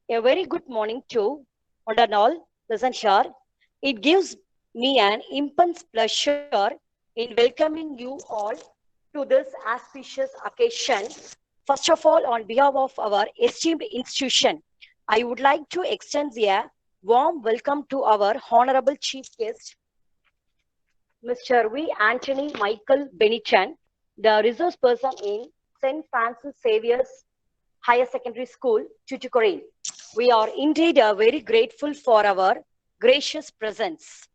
A very good morning to one and all present here. It gives me an immense pleasure in welcoming you all to this auspicious occasion. First of all, on behalf of our esteemed institution, I would like to extend a warm welcome to our honorable chief guest, Mr. V. Anthony Michael Benitan, the resource person in St. Francis Xavier's Higher Secondary School, Tuticorin. We are indeed very grateful for our gracious presence.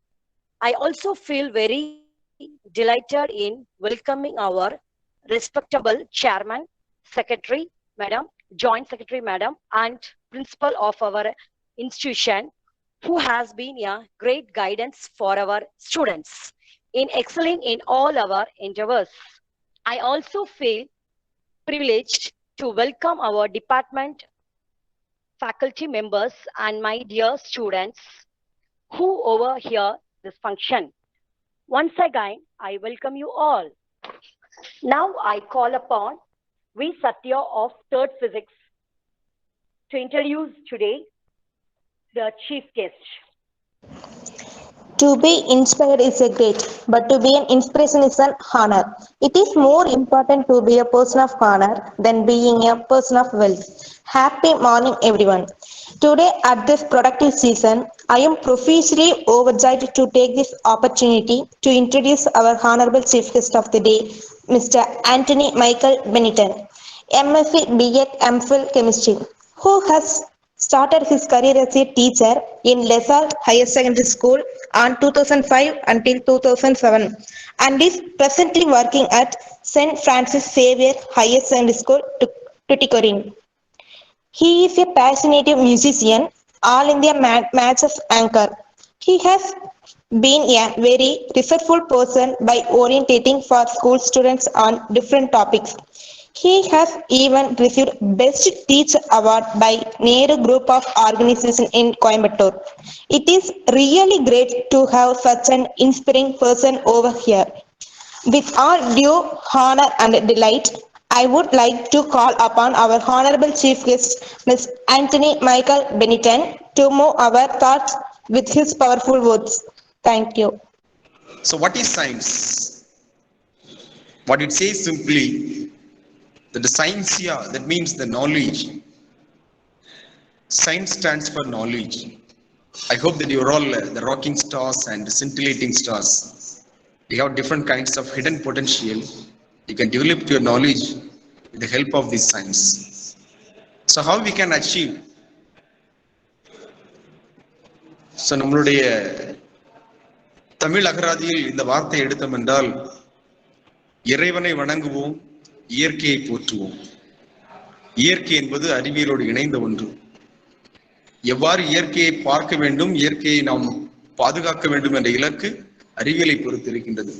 I also feel very delighted in welcoming our respectable chairman, secretary, madam, joint secretary, madam, and principal of our institution, who has been a great guidance for our students in excelling in all our endeavors. I also feel privileged to welcome our department faculty members and my dear students who overhear this function. Once again, I welcome you all. Now I call upon V. Satya of Third Physics to introduce today the chief guest. To be inspired is a great, but to be an inspiration is an honor. It is more important to be a person of honor than being a person of wealth. Happy morning, everyone. Today, at this productive season, I am profusely overjoyed to take this opportunity to introduce our honorable chief guest of the day, Mr. Anthony Michael Benetton, MSc B.Ed MPhil Chemistry, who has started his career as a teacher in LaSalle Higher Secondary School on 2005 until 2007 and is presently working at St. Francis Xavier Higher Secondary School, Tuticorin. He is a passionate musician, all India matches anchor. He has been a very resourceful person by orientating for school students on different topics. He has even received Best Teacher Award by Nehru Group of Organization in Coimbatore. It is really great to have such an inspiring person over here. With all due honor and delight, I would like to call upon our Honorable Chief Guest, Ms. Anthony Michael Benetton, to move our thoughts with his powerful words. Thank you. So, what is science? What it says simply that the science here, that means the knowledge. Science stands for knowledge. I hope that you're all the rocking stars and scintillating stars. We have different kinds of hidden potential. You can develop your knowledge with the help of this science. So, how we can achieve? So, நம்மளுடைய தமிழ் அகராதியில் இந்த வார்த்தை எடுத்தோம் என்றால் இறைவனை வணங்குவோம், இயற்கையை போற்றுவோம். இயற்கை என்பது அறிவியலோடு இணைந்த ஒன்று. எவ்வாறு இயற்கையை பார்க்க வேண்டும், இயற்கையை நாம் பாதுகாக்க வேண்டும் என்ற இலக்கு அறிவியலை பொறுத்து இருக்கின்றது.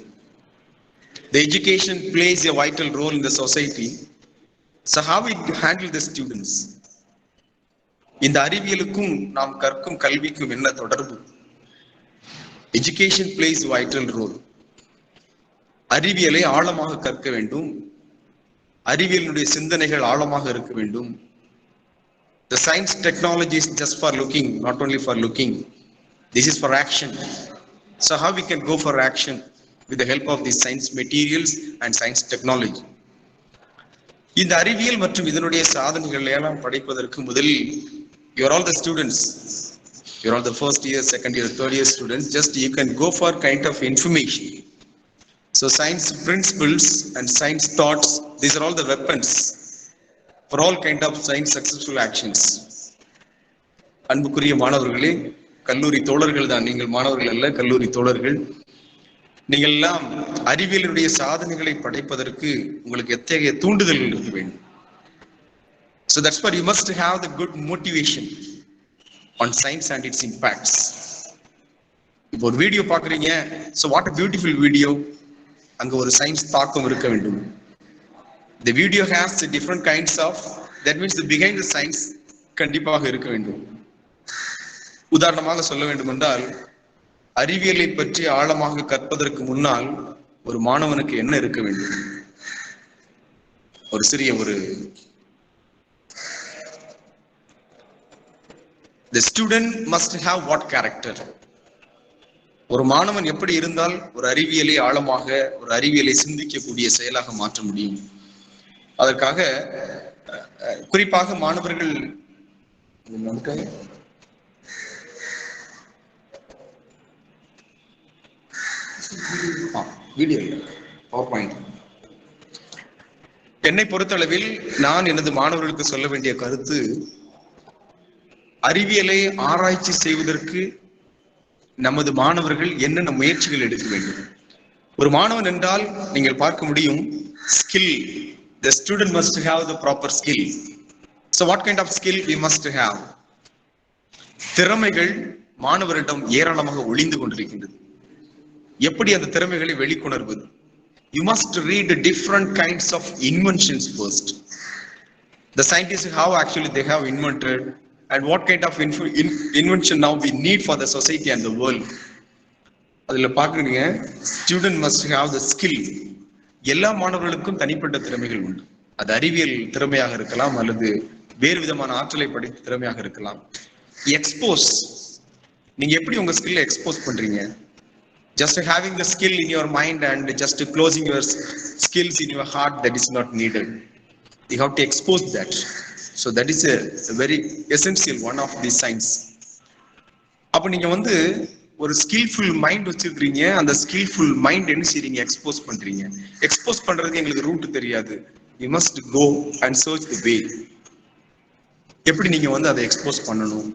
The education plays a vital role in the society. So how we handle the students? இந்த அறிவியலுக்கும் நாம் கற்கும் கல்விக்கும் என்ன தொடர்பு? Education plays a vital role. அறிவியலை ஆழமாக கற்க வேண்டும். அறிவியலுடைய சிந்தனைகள் ஆழமாக இருக்க வேண்டும். The science technology is just for looking, not only for looking. This is for action. So how we can go for action with the help of these science materials and science technology? இந்த அறிவியல் மற்றும் இதனுடைய சாதனைகள் எல்லாம் படிப்பதற்கு முதலில் you are all the students. You are all the first year, second year, third year students. Just you can go for kind of information. So science principles and science thoughts, these are all the weapons for all kind of science successful actions. அன்புக்குரிய மாணவர்களே, கல்லூரி தோழர்கள் தான், நீங்கள் மாணவர்கள் அல்ல, கல்லூரி தோழர்கள். நீங்கள் எல்லாம் அறிவியலுடைய சாதனைகளை படைப்பதற்கு உங்களுக்கு எத்தகைய தூண்டுதல் இருக்க வேண்டும். So that's why you must have the good motivation on science and its impacts. இப்போ ஒரு வீடியோ பார்க்குறீங்க, so what a beautiful video. அங்க ஒரு சயின்ஸ் தாக்கம் இருக்க வேண்டும். The video has different kinds of, that means the behind the science கண்டிப்பாக இருக்க வேண்டும். உதாரணமாக சொல்ல வேண்டும் என்றால், அறிவியலை பற்றி ஆழமாக கற்பதற்கு முன்னால் ஒரு மாணவனுக்கு என்ன இருக்க வேண்டும்? ஒரு சிறிய The student must have what character? ஒரு மாணவன் எப்படி இருந்தால் ஒரு அறிவியலை ஆழமாக ஒரு அறிவியலை சிந்திக்கக்கூடிய செயலாக மாற்ற முடியும்? அதற்காக குறிப்பாக மாணவர்கள் வீடியோ பவர்பாயிண்ட். என்னை பொறுத்தளவில் நான் எனது மாணவர்களுக்கு சொல்ல வேண்டிய கருத்து, அறிவியலை ஆராய்ச்சி செய்வதற்கு நமது மாணவர்கள் என்னென்ன முயற்சிகள் எடுக்க வேண்டும். ஒரு மாணவன் என்றால் நீங்கள் பார்க்க முடியும் skill. The student must have the proper skill. So what kind of skill we must have? திறமைகள் மாணவரிடம் ஏராளமாக ஒளிந்து கொண்டிருக்கின்றது. எப்படி அந்த திறமைகளை வெளிக்கொணர்வது? You must read different kinds of inventions first. The scientists, how actually they have invented, and what kind of invention now we need for the society and the world. அதுல பாக்குறீங்க, student must have the skill. எல்லா மாணவர்களுக்கும் தனிப்பட்ட திறமைகள் உண்டு. அது அறிவியல் திறமையாக இருக்கலாம் அல்லது வேறு விதமான ஆற்றலை படித்த திறமையாக இருக்கலாம். எக்ஸ்போஸ், நீங்க எப்படி உங்க ஸ்கில்லை எக்ஸ்போஸ் பண்றீங்க? Just having the skill in your mind and just closing your skills in your heart, that is not needed. You have to expose that. So that is a very essential one of these science. அப்ப நீங்க வந்து ஒரு skilful mind வச்சிருக்கீங்க, அந்த skilful mind என்ன செய்றீங்க? Expose பண்றீங்க. Expose பண்றதுக்கு எங்களுக்கு ரூட் தெரியாது. You must go and search the way. எப்படி நீங்க வந்து அதை எக்ஸ்போஸ் பண்ணணும்?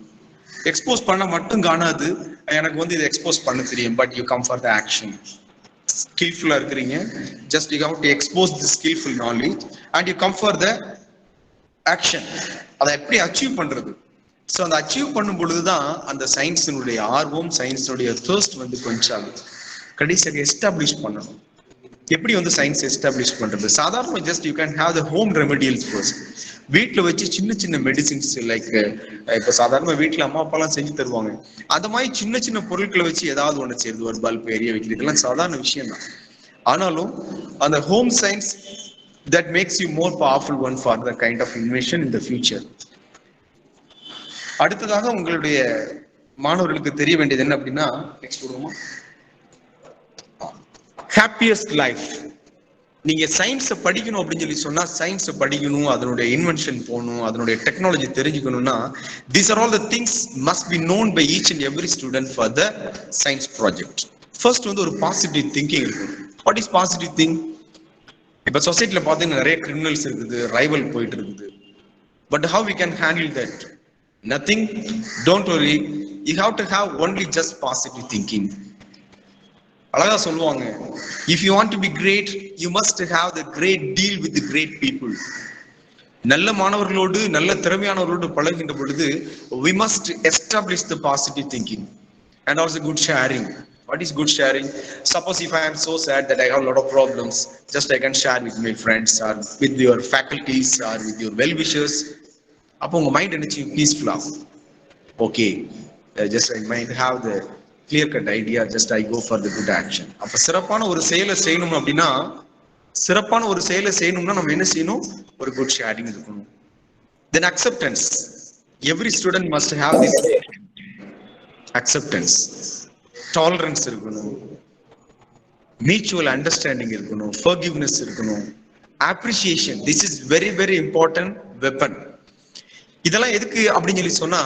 எக்ஸ்போஸ் பண்ண மட்டும் காணாது, எனக்கு வந்து இதை எக்ஸ்போஸ் பண்ண தெரியும், but you come for the action. ஸ்கில்ஃபுல்லா இருக்கிறீங்க, just you have to expose the skillful knowledge and you come for the action. அதை எப்படி அச்சீவ் பண்றது? ஸோ அந்த அச்சீவ் பண்ணும் பொழுதுதான் அந்த சயின்ஸினுடைய ஆர்வம், சயின்ஸினுடைய தர்ஸ்ட் வந்து கொஞ்சம் கடைசியாக எஸ்டாப்ளிஷ் பண்ணணும். எப்படி வந்து சயின்ஸ் எஸ்டாப்ளிஷ் பண்றது? சாதாரண just you can have the home remedials first. வீட்டில் வச்சு சின்ன சின்ன மெடிசின்ஸ், லைக் இப்போ சாதாரண வீட்டில் அம்மா அப்பாலாம் செஞ்சு தருவாங்க, அந்த மாதிரி சின்ன சின்ன பொருட்களை வச்சு ஏதாவது ஒன்று செய்யுது, ஒரு பல்ப் எரிய வைக்கிறது, இதெல்லாம் சாதாரண விஷயம் தான். ஆனாலும் அந்த home science that makes you more powerful one for the kind of invention in the future. அடுத்ததாக உங்களுடைய மாணவர்களுக்கு தெரிய வேண்டியது என்ன அப்படின்னா, நெக்ஸ்ட் போடுவோமா, ஹாப்பியஸ்ட் லைஃப். நீங்க சயின்ஸை படிக்கணும் அப்படின்னு சொல்லி சொன்னா, சயின்ஸை படிக்கணும், அதனுடைய இன்வென்ஷன் போகணும், அதனுடைய டெக்னாலஜி தெரிஞ்சுக்கணும்னா, these are all the things must be known by each and every student for the science project. First வந்து ஒரு பாசிட்டிவ் திங்கிங் இருக்கும். What is positive think? இப்ப சொசைட்டில பாத்தீங்கன்னா நிறைய கிரிமினல்ஸ் இருக்குது, ரைவல் போயிட்டு இருக்குது. But how we can handle that? Nothing. Don't worry. You have to have only just positive thinking. அழகா சொல்லுவாங்க, if you want to be great, you must have the great deal with the great people. நல்ல மாணவர்களோடு நல்ல திறமையானவர்களோடு பழகின்ற பொழுது we must establish the positive thinking and also good sharing. What is good sharing? Suppose if I am so sad that I have a lot of problems, just I can share with my friends or with your faculties or with your well-wishers. அப்போ உங்க mind என்னச்சு peaceful ஆகும். Okay, just I might have the clear cut idea, just I go for the good action. அப்ப சிறப்பான ஒரு செயலை செய்யணும் அப்படின்னா, சிறப்பான ஒரு செயலை செய்யணும்னா நம்ம என்ன செய்யணும்? ஒரு குட் ஷேரிங் இருக்கணும். Then acceptance. Every student must have this acceptance. Tolerance இருக்கணும், mutual understanding இருக்கணும், forgiveness இருக்கணும், appreciation. This is very very important weapon. இதெல்லாம் எதுக்கு அப்படின்னு சொல்லி சொன்னா,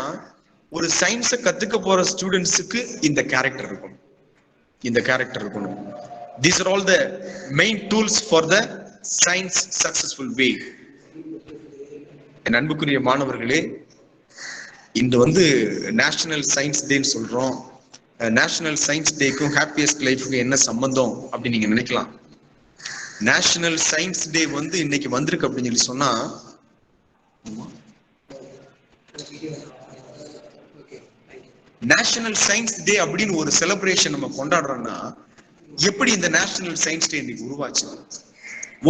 ஒரு சயின்ஸை கத்துக்க போற ஸ்டூடெண்ட்ஸுக்கு இந்த கேரக்டர் இருக்கும், இந்த கேரக்டர் இருக்கணும். These are all the main tools for the science successful way. என் அன்புக்குரிய மாணவர்களே, இந்த வந்து நேஷனல் சயின்ஸ் டேன்னு சொல்றோம். நேஷனல் சயின்ஸ் டேக்கும் ஹாப்பியஸ்ட் லைஃபுக்கும் என்ன சம்பந்தம் அப்படின்னு நீங்க நினைக்கலாம். நேஷனல் சயின்ஸ் டே வந்து இன்னைக்கு வந்திருக்கு அப்படின்னு சொல்லி சொன்னா, நேஷனல் சயின்ஸ் டே அப்படின்னு ஒரு செலிப்ரேஷன் நம்ம கொண்டாடுறோம்னா, எப்படி இந்த நேஷனல் சயின்ஸ் டே இன்னைக்கு உருவாச்சு?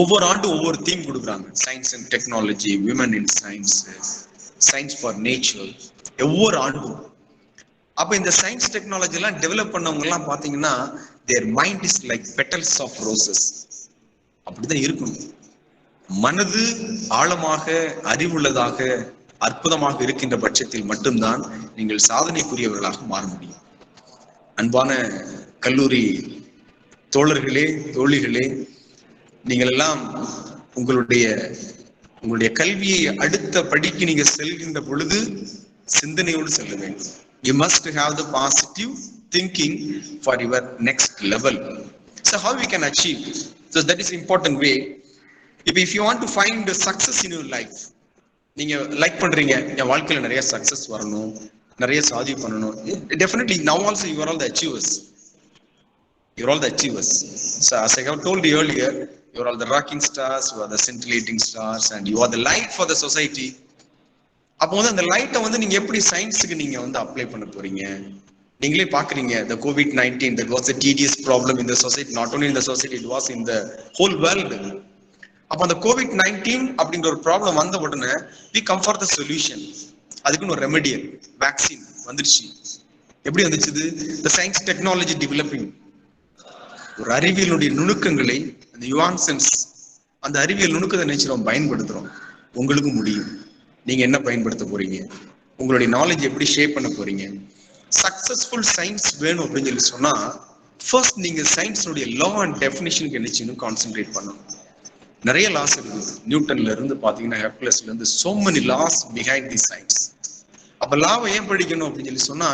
ஒவ்வொரு ஆண்டும் ஒவ்வொரு தீம் கொடுக்குறாங்க. Science and technology, women in science, science for nature, ஒவ்வொரு ஆண்டும். அப்ப இந்த சயின்ஸ் டெக்னாலஜி எல்லாம் டெவலப் பண்ணவங்க எல்லாம் பாத்தீங்கன்னா, their mind is like petals of roses. அப்படிதான் இருக்கணும். மனது ஆழமாக அறிவுள்ளதாக அற்புதமாக இருக்கின்ற பட்சத்தில் மட்டும்தான் நீங்கள் சாதனைக்குரியவர்களாக மாற முடியும். அன்பான கல்லூரி தோழர்களே, தோழிகளே, நீங்கள் எல்லாம் உங்களுடைய கல்வியை அடுத்த படிக்கு நீங்க செல்கின்ற பொழுது சிந்தனையோடு செல்ல வேண்டும். You must have the positive thinking for your next level. So how we can achieve? So that is important way. If you want to find the success in your life, நீங்க லைக் பண்றீங்க என் வாழ்க்கையில நிறைய success வரணும், நிறைய சாதிவு பண்ணணும். Definitely now also you are all the achievers. You are all the achievers. So as I have told you earlier, you are all the rocking stars, you are the scintillating stars, and you are the light for the society. அப்போ வந்து அந்த லைட்டை வந்து நீங்க எப்படி சயின்ஸுக்கு நீங்க வந்து apply பண்ண போறீங்க? நீங்களே பாக்குறீங்க, the COVID-19 that was a tedious problem in the society, not only in the society, it was in the whole world. அப்ப அந்த COVID-19 அப்படிங்கிற ஒரு ப்ராப்ளம் வந்த உடனே we come for the solution. அதுக்குன்னு ஒரு ரெமெடியல் வேக்சின் வந்துருச்சு. எப்படி வந்துச்சு? the science technology developing. ஒரு அறிவியலுடைய நுணுக்கங்களை, அந்த யுவான்சன்ஸ், அந்த அறிவியல் நுணுக்கத்தை நினைச்சு பயன்படுத்துறோம். உங்களுக்கு முடியும். நீங்க என்ன பயன்படுத்த போறீங்க? உங்களுடைய நாலேஜ் எப்படி ஷேப் பண்ண போறீங்க? சக்சஸ்ஃபுல் சயின்ஸ் வேணும் அப்படின்னு சொல்லி சொன்னா ஃபர்ஸ்ட் நீங்க சயின்ஸுடைய லா அண்ட் டெஃபினிஷனுக்கு என்ன செய்யணும்? கான்சென்ட்ரேட் பண்ணணும். நிறைய லாஸ் இருக்குது. நியூட்டன்ல இருந்து பாத்தீங்கன்னா ஹெர்குலஸ்ல இருந்து so many laws behind the science. அப்ப லாவை ஏன் படிக்கணும் அப்படின்னு சொல்லி சொன்னா,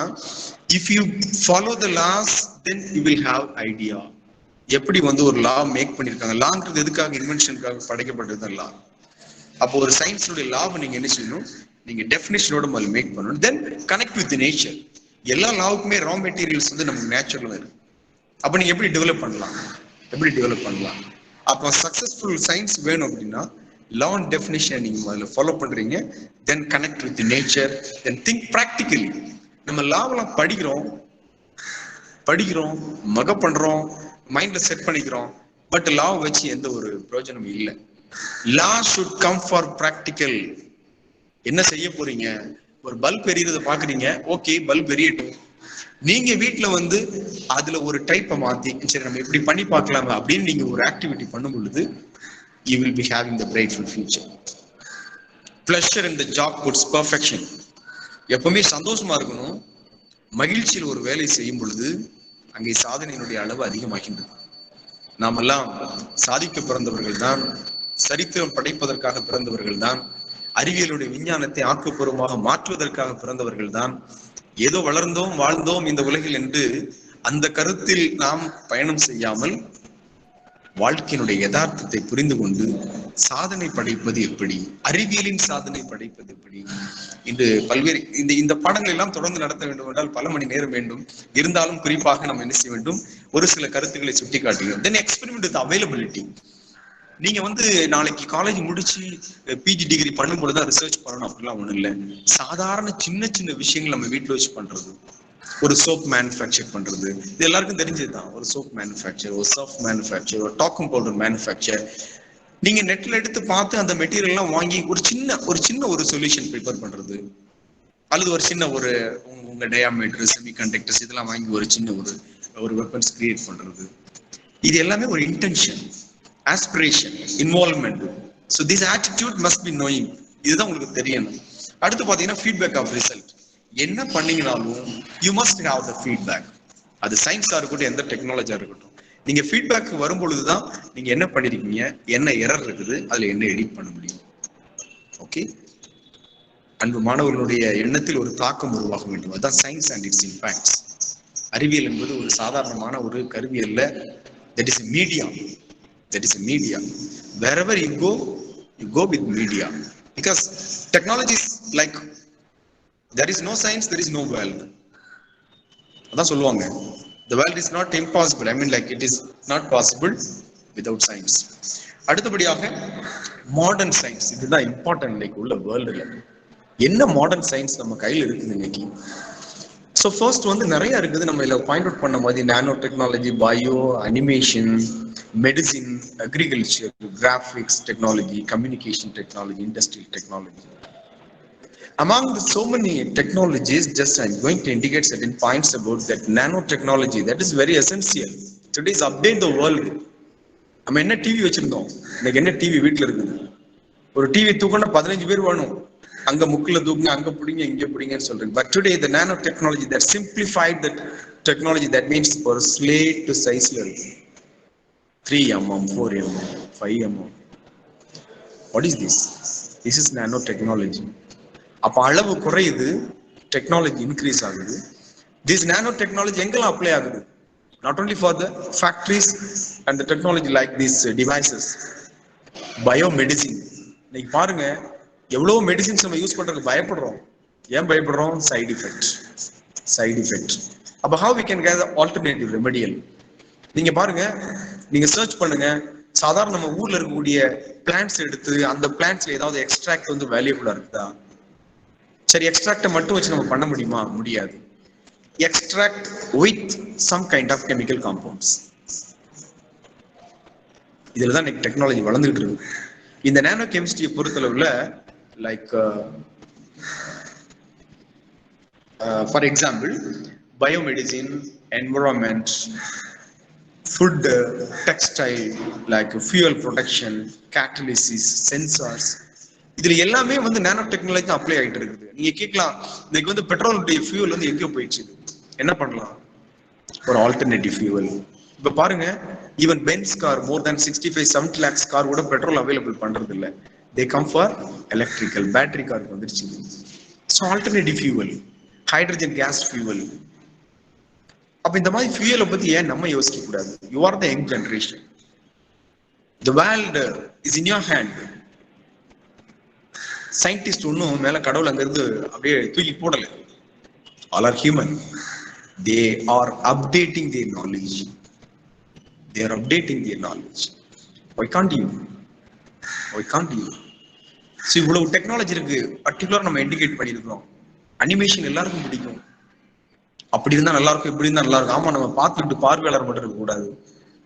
if you follow the laws then you will have idea. எப்படி வந்து ஒரு லா மேக் பண்ணிருக்காங்க? லாங்கிறது எதுக்காக? இன்வென்ஷனுக்காக படைக்கப்பட்டது லா. அப்போ ஒரு சயின்ஸுடைய லாவை நீங்க என்ன செய்யணும்? நீங்க டெஃபினிஷனோட முதல்ல மேக் பண்ணணும். தென் கனெக்ட் வித் நேச்சர். எல்லா லாவுக்குமே ரா மெட்டீரியல்ஸ் வந்து நமக்கு நேச்சுரலா இருக்கு. அப்ப நீங்க எப்படி டெவலப் பண்ணலாம்? அப்போ சக்சஸ்ஃபுல் சயின்ஸ் வேணும் அப்படின்னா லா அண்ட் டெஃபினிஷன் நீங்க முதல்ல ஃபாலோ பண்றீங்க. Then connect with nature, then think practically. நம்ம லாவெல்லாம் படிக்கிறோம், மக பண்றோம், மைண்ட்ல செட் பண்ணிக்கிறோம். பட் லா வச்சு எந்த ஒரு பிரயோஜனமும் இல்லை. லா ஷுட் கம் ஃபார் ப்ராக்டிக்கல். என்ன செய்ய போறீங்க? ஒரு பல்ப் எரியறத பாக்குறீங்க, ஓகே பல்ப் எரியட்டும். நீங்க வீட்டுல வந்து அதுல ஒரு டைப்பை மாத்தி, சரி நம்ம இப்படி பண்ணி பார்க்கலாமா அப்படின்னு நீங்க ஒரு ஆக்டிவிட்டி பண்ணும் பொழுது you will be having the brightful future. Pleasure in the job puts perfection. எப்பவுமே சந்தோஷமா இருக்கணும். மகிழ்ச்சியில் ஒரு வேலை செய்யும் பொழுது அங்கே சாதனையினுடைய அளவு அதிகமாகின்றது. நாமெல்லாம் சாதிக்க பிறந்தவர்கள் தான், சரித்திரம் படைப்பதற்காக பிறந்தவர்கள் தான், அறிவியலுடைய விஞ்ஞானத்தை ஆக்கப்பூர்வமாக மாற்றுவதற்காக பிறந்தவர்கள் தான். ஏதோ வளர்ந்தோம் வாழ்ந்தோம் இந்த உலகில் என்று அந்த கருத்தில் நாம் பயணம் செய்யாமல் வாழ்க்கையினுடைய யதார்த்தத்தை புரிந்து கொண்டு சாதனை படைப்பது எப்படி, அறிவியலின் சாதனை படைப்பது எப்படி இன்று பல்வேறு இந்த பாடங்கள் எல்லாம் தொடர்ந்து நடத்த வேண்டும் என்றால் பல மணி நேரம் வேண்டும். இருந்தாலும் குறிப்பாக நம்ம என்ன செய்ய வேண்டும்? ஒரு சில கருத்துக்களை சுட்டி காட்டுகிறோம். தென் எக்ஸ்பெரிமெண்ட் வித் அவைலபிலிட்டி. நீங்க வந்து நாளைக்கு காலேஜ் முடிச்சு பிஜி டிகிரி பண்ணும் பொழுதுதான் ரிசர்ச் பண்ணணும் அப்படிலாம் ஒண்ணும் இல்லை. சாதாரண சின்ன சின்ன விஷயங்கள் நம்ம வீட்டுல வச்சு பண்றது. ஒரு சோப் மேனுஃபேக்சர் பண்றது, இது எல்லாருக்கும் தெரிஞ்சதுதான். ஒரு சோப் மேனுஃபேக்சர், ஒரு சர்ஃப் மேனுஃபேக்சர், ஒரு டாக்கிங் பவுடர் மேனுஃபேக்சர். நீங்க நெட்ல எடுத்து பார்த்து அந்த மெட்டீரியல் எல்லாம் வாங்கி ஒரு சின்ன ஒரு சொல்யூஷன் ப்ரிப்பேர் பண்றது, அல்லது ஒரு சின்ன உங்க டயாமீட்டர், செமிகண்டக்டர்ஸ் இதெல்லாம் வாங்கி ஒரு சின்ன ஒரு வெப்பன்ஸ் கிரியேட் பண்றது. இது எல்லாமே ஒரு intention, aspiration, involvement. So this attitude must be knowing. இதுதான் உங்களுக்கு தெரியணும். அடுத்து பாத்தீங்கன்னா ஃபீட்பேக் ஆஃப் ரிசல்ட். என்ன பண்ணீங்கனாலும் you must have the feedback. அது சயின்ஸா இருக்கட்டும், எந்த டெக்னாலஜியா இருக்கட்டும், நீங்க ஃபீட்பேக் வரும் பொழுதுதான் நீங்க என்ன பண்ணிருக்கீங்க, என்ன எரர் இருக்குது, அதுல என்ன எடிட் பண்ண முடியும். ஓகே, அன்பு மாணவர்களுடைய எண்ணத்தில் ஒரு தாக்கம் உருவாக வேண்டும். அதுதான் சயின்ஸ் அண்ட் இட்ஸ் இம்பாக்ட்ஸ். அறிவியல் என்பது ஒரு சாதாரணமான ஒரு கருவி அல்ல. that is a medium. That is a media. Wherever you go with media. Because technology is like, there is no science, there is no world. அதான் சொல்லுவாங்க, the world is not impossible. I mean like it is not possible without science. அடுத்தபடியாக modern science. இதுதான் important. இன்னைக்கு உள்ள வேர்ல்டுல என்ன modern science நம்ம கையில் இருக்குது இன்னைக்கு. ஸோ ஃபர்ஸ்ட் வந்து நிறைய இருக்குது. நம்ம இதில் பாயிண்ட் அவுட் பண்ண மாதிரி nano technology, bio, animation, medicine, agriculture, graphics technology, communication technology, industrial technology. Among the so many technologies, just I'm going to indicate certain points about that nanotechnology. That is very essential. Today is update the world. நம்ம என்ன TV வச்சிருந்தோம், இன்னைக்கு என்ன TV வீட்டுல இருக்குது. ஒரு TV தூக்கணும் 15 பேர் வேணும். அங்க முக்குல தூக்குங்க, அங்க பிடிங்க, இங்க பிடிங்கன்னு சொல்றீங்க. But today the nanotechnology that simplified that technology, that means ஒரு slate to sizeல இருக்கு. 3 mm, 4 mm, 5 mm. What is this? This is nanotechnology. அப்ப அளவு குறையுது, டெக்னாலஜி இன்க்ரீஸ் ஆகுது. This nanotechnology எங்கெல்லாம் அப்ளை ஆகுது? Not only for the factories and the technology like these devices. Biomedicine. இன்னைக்கு பாருங்க, எவ்வளவு மெடிசின்ஸ் நம்ம யூஸ் பண்றதுக்கு பயப்படுறோம். ஏன் பயப்படுறோம்? Side effect. Side effect. அப்ப how we can get alternative remedial? நீங்க பாருங்க, நீங்க சர்ச் பண்ணுங்க, சாதாரண நம்ம ஊர்ல இருக்கக்கூடிய பிளான்ட்ஸ் எடுத்து அந்த பிளான்ட்ஸ்ல ஏதாவது எக்ஸ்ட்ராக்ட் வந்து வேல்யூபிளா இருக்குதா? சரி, எக்ஸ்ட்ராக்ட மட்டும் வச்சு நம்ம பண்ண முடியுமா? முடியாது. Extract with some kind of chemical compounds. இதுல தான் இன்னைக்கு டெக்னாலஜி வளர்ந்துகிட்டு இருக்கு. இந்த நானோ கெமிஸ்ட்ரியை பொறுத்தளவுல like for example biomedicine, environment, food, textile, like fuel protection, catalysis, sensors, இதுல எல்லாமே வந்து நானோ டெக்னாலஜி அப்ளை ஆயிட்டு இருக்குது. நீங்க கேட்கலாம், இன்னைக்கு வந்து பெட்ரோலுடைய ஃபியூல் வந்து எங்கேயோ போயிடுச்சு, என்ன பண்ணலாம்? ஒரு ஆல்டர்னேட்டிவ் ஃபியூவல். இப்ப பாருங்க, even Benz car more than 65-70 lakhs car கூட பெட்ரோல் அவைலபிள் பண்றது இல்ல. They come for electrical, battery car வந்துருச்சு. So alternative fuel, hydrogen gas fuel. அப்ப இந்த மாதிரி ஃபியூயலை பத்தி ஏன் நம்ம யோசிக்க கூடாது? You are the young generation. The world is in your hand. Scientist ஒன்னும் மேல கடவுள் அங்க இருந்து அப்படியே தூக்கி போடல. All are human. They are updating their knowledge. They are updating their knowledge. Y Gantt you? Y Gantt you? So இவ்வளவு technology இருக்கு. பர்டிகுலர் நம்ம இண்டிகேட் பண்ணியிருக்கிறோம். அனிமேஷன் எல்லாருக்கும் பிடிக்கும். அப்படி இருந்தா நல்லா இருக்கும், இப்படி இருந்தா நல்லா இருக்கும். ஆமா, நம்ம பார்த்துட்டு பார்வையாளர் மட்டும் இருக்க கூடாது,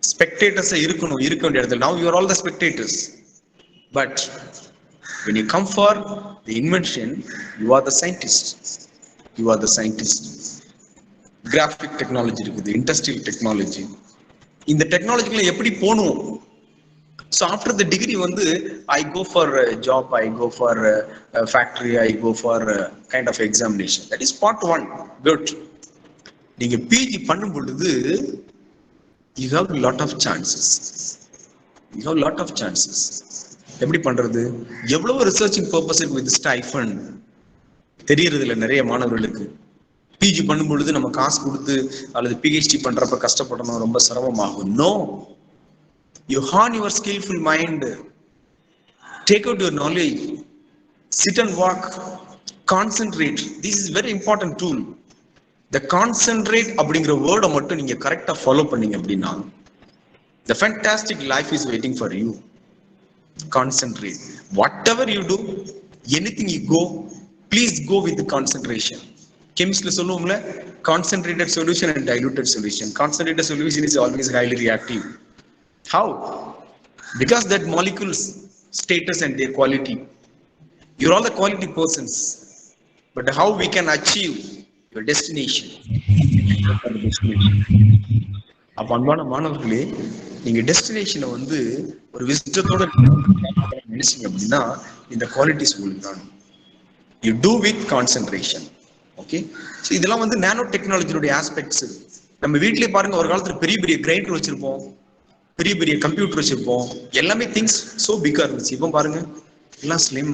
ஸ்பெக்டேட்டர்ஸா இருக்கணும், இருக்க வேண்டிய இடத்துல. Now you are all the spectators, but when you come for the invention, you are the scientist. You are the scientist. Graphic technology இருக்குது, industrial technology. இந்த டெக்னாலஜிக்குள்ள எப்படி போகணும்? So after the degree வந்து I go for a job, I go for a factory, I go for a kind of examination. That is part one. Good. நீங்க PG பண்ணும் பொழுது you have a lot of chances. You have a lot of chances. எப்படி பண்றது? எவ்வளவு researching பர்பஸுக்கு with stipend தெரியறது இல்லை நிறைய மாணவர்களுக்கு. பிஜி பண்ணும் பொழுது நம்ம காசு கொடுத்து அல்லது பிஹெச்டி பண்றப்ப கஷ்டப்படணும், ரொம்ப சிரமமாகும். No, you hone your skillful mind, take out your knowledge, sit and work, concentrate. This is very important tool. The concentrate அப்படிங்கிற வேர்டை மட்டும் நீங்க கரெக்டா ஃபாலோ பண்ணீங்க அப்படின்னா the fantastic life is waiting for you. Concentrate. Whatever you do, anything you go, please go with the concentration. Chemistry சொல்லுவோம்ல, concentrated solution and diluted solution. Concentrated solution is always highly reactive. How? Because that molecules status and their quality. You're all the quality persons, but how we can achieve your destination? அப்ப அன்பான மாணவர்களே, நீங்க டெஸ்டினேஷனை வந்து ஒரு விசிட்டத்தோட நினைச்சீங்க அப்படின்னா இந்த qualities உங்களுக்கு தான். You do with concentration. Okay, so இதெல்லாம் வந்து நானோ டெக்னாலஜியோடைய ஆஸ்பெக்ட்ஸ். நம்ம வீட்லயே பாருங்க, ஒரு காலத்துல பெரிய பெரிய கிரைண்டர் வச்சிருப்போம், பெரிய பெரிய கம்ப்யூட்டர் வச்சிருப்போம், எல்லாமே திங்ஸ் சோ பிக்கா இருந்துச்சு. இப்போ பாருங்க எல்லாம் ஸ்லிம்.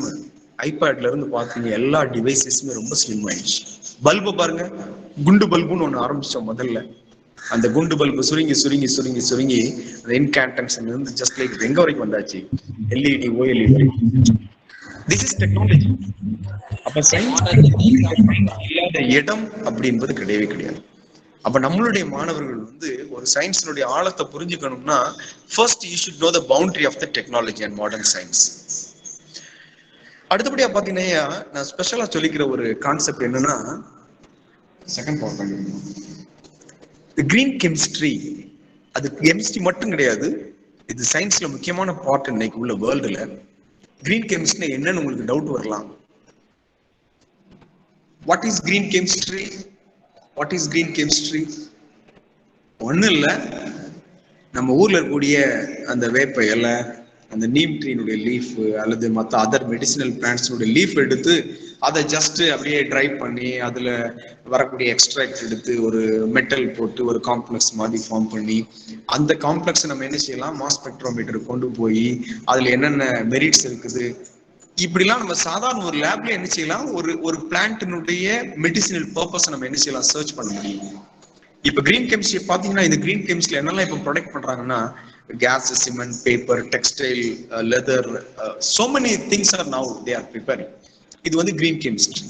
ஐபேட்ல இருந்து பாத்தீங்க எல்லா டிவைசஸுமே ரொம்ப ஸ்லிம் ஆயிடுச்சு. பல்பு பாருங்க, குண்டு பல்புன்னு ஒண்ணு ஆரம்பிச்சோம் முதல்ல. அந்த குண்டு பல்பு சுருங்கி சுருங்கி சுருங்கி சுருங்கி அந்த இன்கான்டன்ஷன்ல இருந்து ஜஸ்ட் லைக் எங்க வரைக்கும் வந்தாச்சு, LED, OLED. This is technology. அப்ப சயின்ஸ் இல்லாத இடம் அப்படி என்பது கிடையவே கிடையாது. அப்ப நம்மளுடைய மாணவர்கள் வந்து ஒரு சயின்ஸினுடைய ஆழத்தை புரிஞ்சுக்கணும்னா first you should know the boundary of the technology and modern science. அடுத்தபடியா பாத்தீங்கன்னா நான் ஸ்பெஷலா சொல்லிக்கிற ஒரு கான்செப்ட் என்னன்னா, செகண்ட் பார்ட் கிரீன் கெமிஸ்ட்ரி. அது கெமிஸ்ட்ரி மட்டும் கிடையாது, இது சயின்ஸ்ல முக்கியமான பார்ட். இன்னைக்கு உள்ள வேர்ல்டுல கிரீன் கெமிஸ்ட்ரி என்னன்னு உங்களுக்கு டவுட் வரலாம். What is green chemistry? What is green chemistry? ஒன்றும் இல்லை, நம்ம ஊர்ல இருக்கக்கூடிய அந்த வேப்ப இலை, அந்த நீம் ட்ரீனுடைய லீஃப் அல்லது மற்ற அதர் மெடிசினல் பிளான்ட்ஸுடைய லீஃப் எடுத்து அதை ஜஸ்ட் அப்படியே ட்ரை பண்ணி அதுல வரக்கூடிய எக்ஸ்ட்ராக்ட் எடுத்து ஒரு மெட்டல் போட்டு ஒரு காம்ப்ளெக்ஸ் மாதிரி ஃபார்ம் பண்ணி அந்த காம்ப்ளெக்ஸ் நம்ம என்ன செய்யலாம் மாஸ் ஸ்பெக்ட்ரோமீட்டர் கொண்டு போய் அதுல என்னென்ன மெரிட்ஸ் இருக்குது இப்படிலாம் நம்ம சாதாரண ஒரு லேப்ல என்ன செய்யலாம் ஒரு பிளான்ட்டினுடைய மெடிசினல் பர்பஸ் நம்ம என்ன செய்யலாம் சர்ச் பண்ண முடியும். இப்ப கிரீன் கெமிஸ்ட்ரி பாத்தீங்கன்னா இந்த கிரீன் கெமிஸ்ட்ரியில என்னெல்லாம் இப்ப ப்ரொடக்ட் பண்றாங்கன்னா gas, cement, paper, textile, leather, so many things are now they are preparing. இது வந்து கிரீன் கெமிஸ்ட்ரி.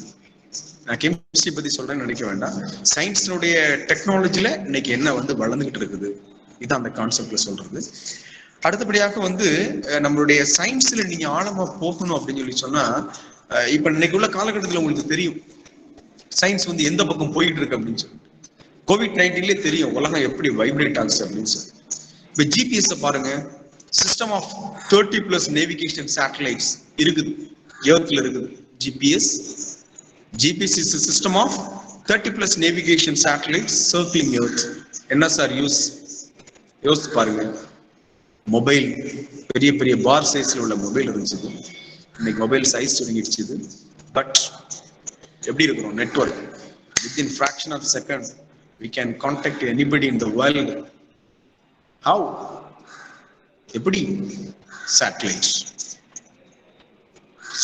நான் கெமிஸ்ட்ரி பத்தி சொல்றேன்னு நினைக்க வேண்டாம். சயின்ஸினுடைய டெக்னாலஜில இன்னைக்கு என்ன வந்து வளர்ந்துகிட்டு இருக்குது இதுதான் அந்த கான்செப்ட்ல சொல்றது. அடுத்தபடியாக வந்து நம்மளுடைய சயின்ஸ்ல நீங்க ஆழமா போகணும் அப்படின்னு சொல்லி சொன்னா இப்ப இன்னைக்கு உள்ள காலகட்டத்தில் உங்களுக்கு தெரியும் சயின்ஸ் வந்து எந்த பக்கம் போயிட்டு இருக்கு அப்படின்னு சொல்லிட்டு. COVID-19 தெரியும் உலகம் எப்படி வைப்ரேட் ஆகுது அப்படின்னு சொல்லி. இப்ப ஜிபிஎஸ் பாருங்க, சிஸ்டம் ஆஃப் 30+ நேவிகேஷன் சேட்டலைட்ஸ் இருக்குது, எர்த்ல இருக்குது. GPS is system of 30+ navigation satellites circling earth. என்ன சார் யோசிச்சு பாருங்க. மொபைல் பெரிய பெரிய பார் சைஸ்ல உள்ள மொபைல் இருந்துச்சு, இன்னைக்கு மொபைல் சைஸ் சுருங்கிடுச்சு. பட் எப்படி இருக்கிறோம்? Network within fraction of second we can contact anybody in the world. How? எப்படி?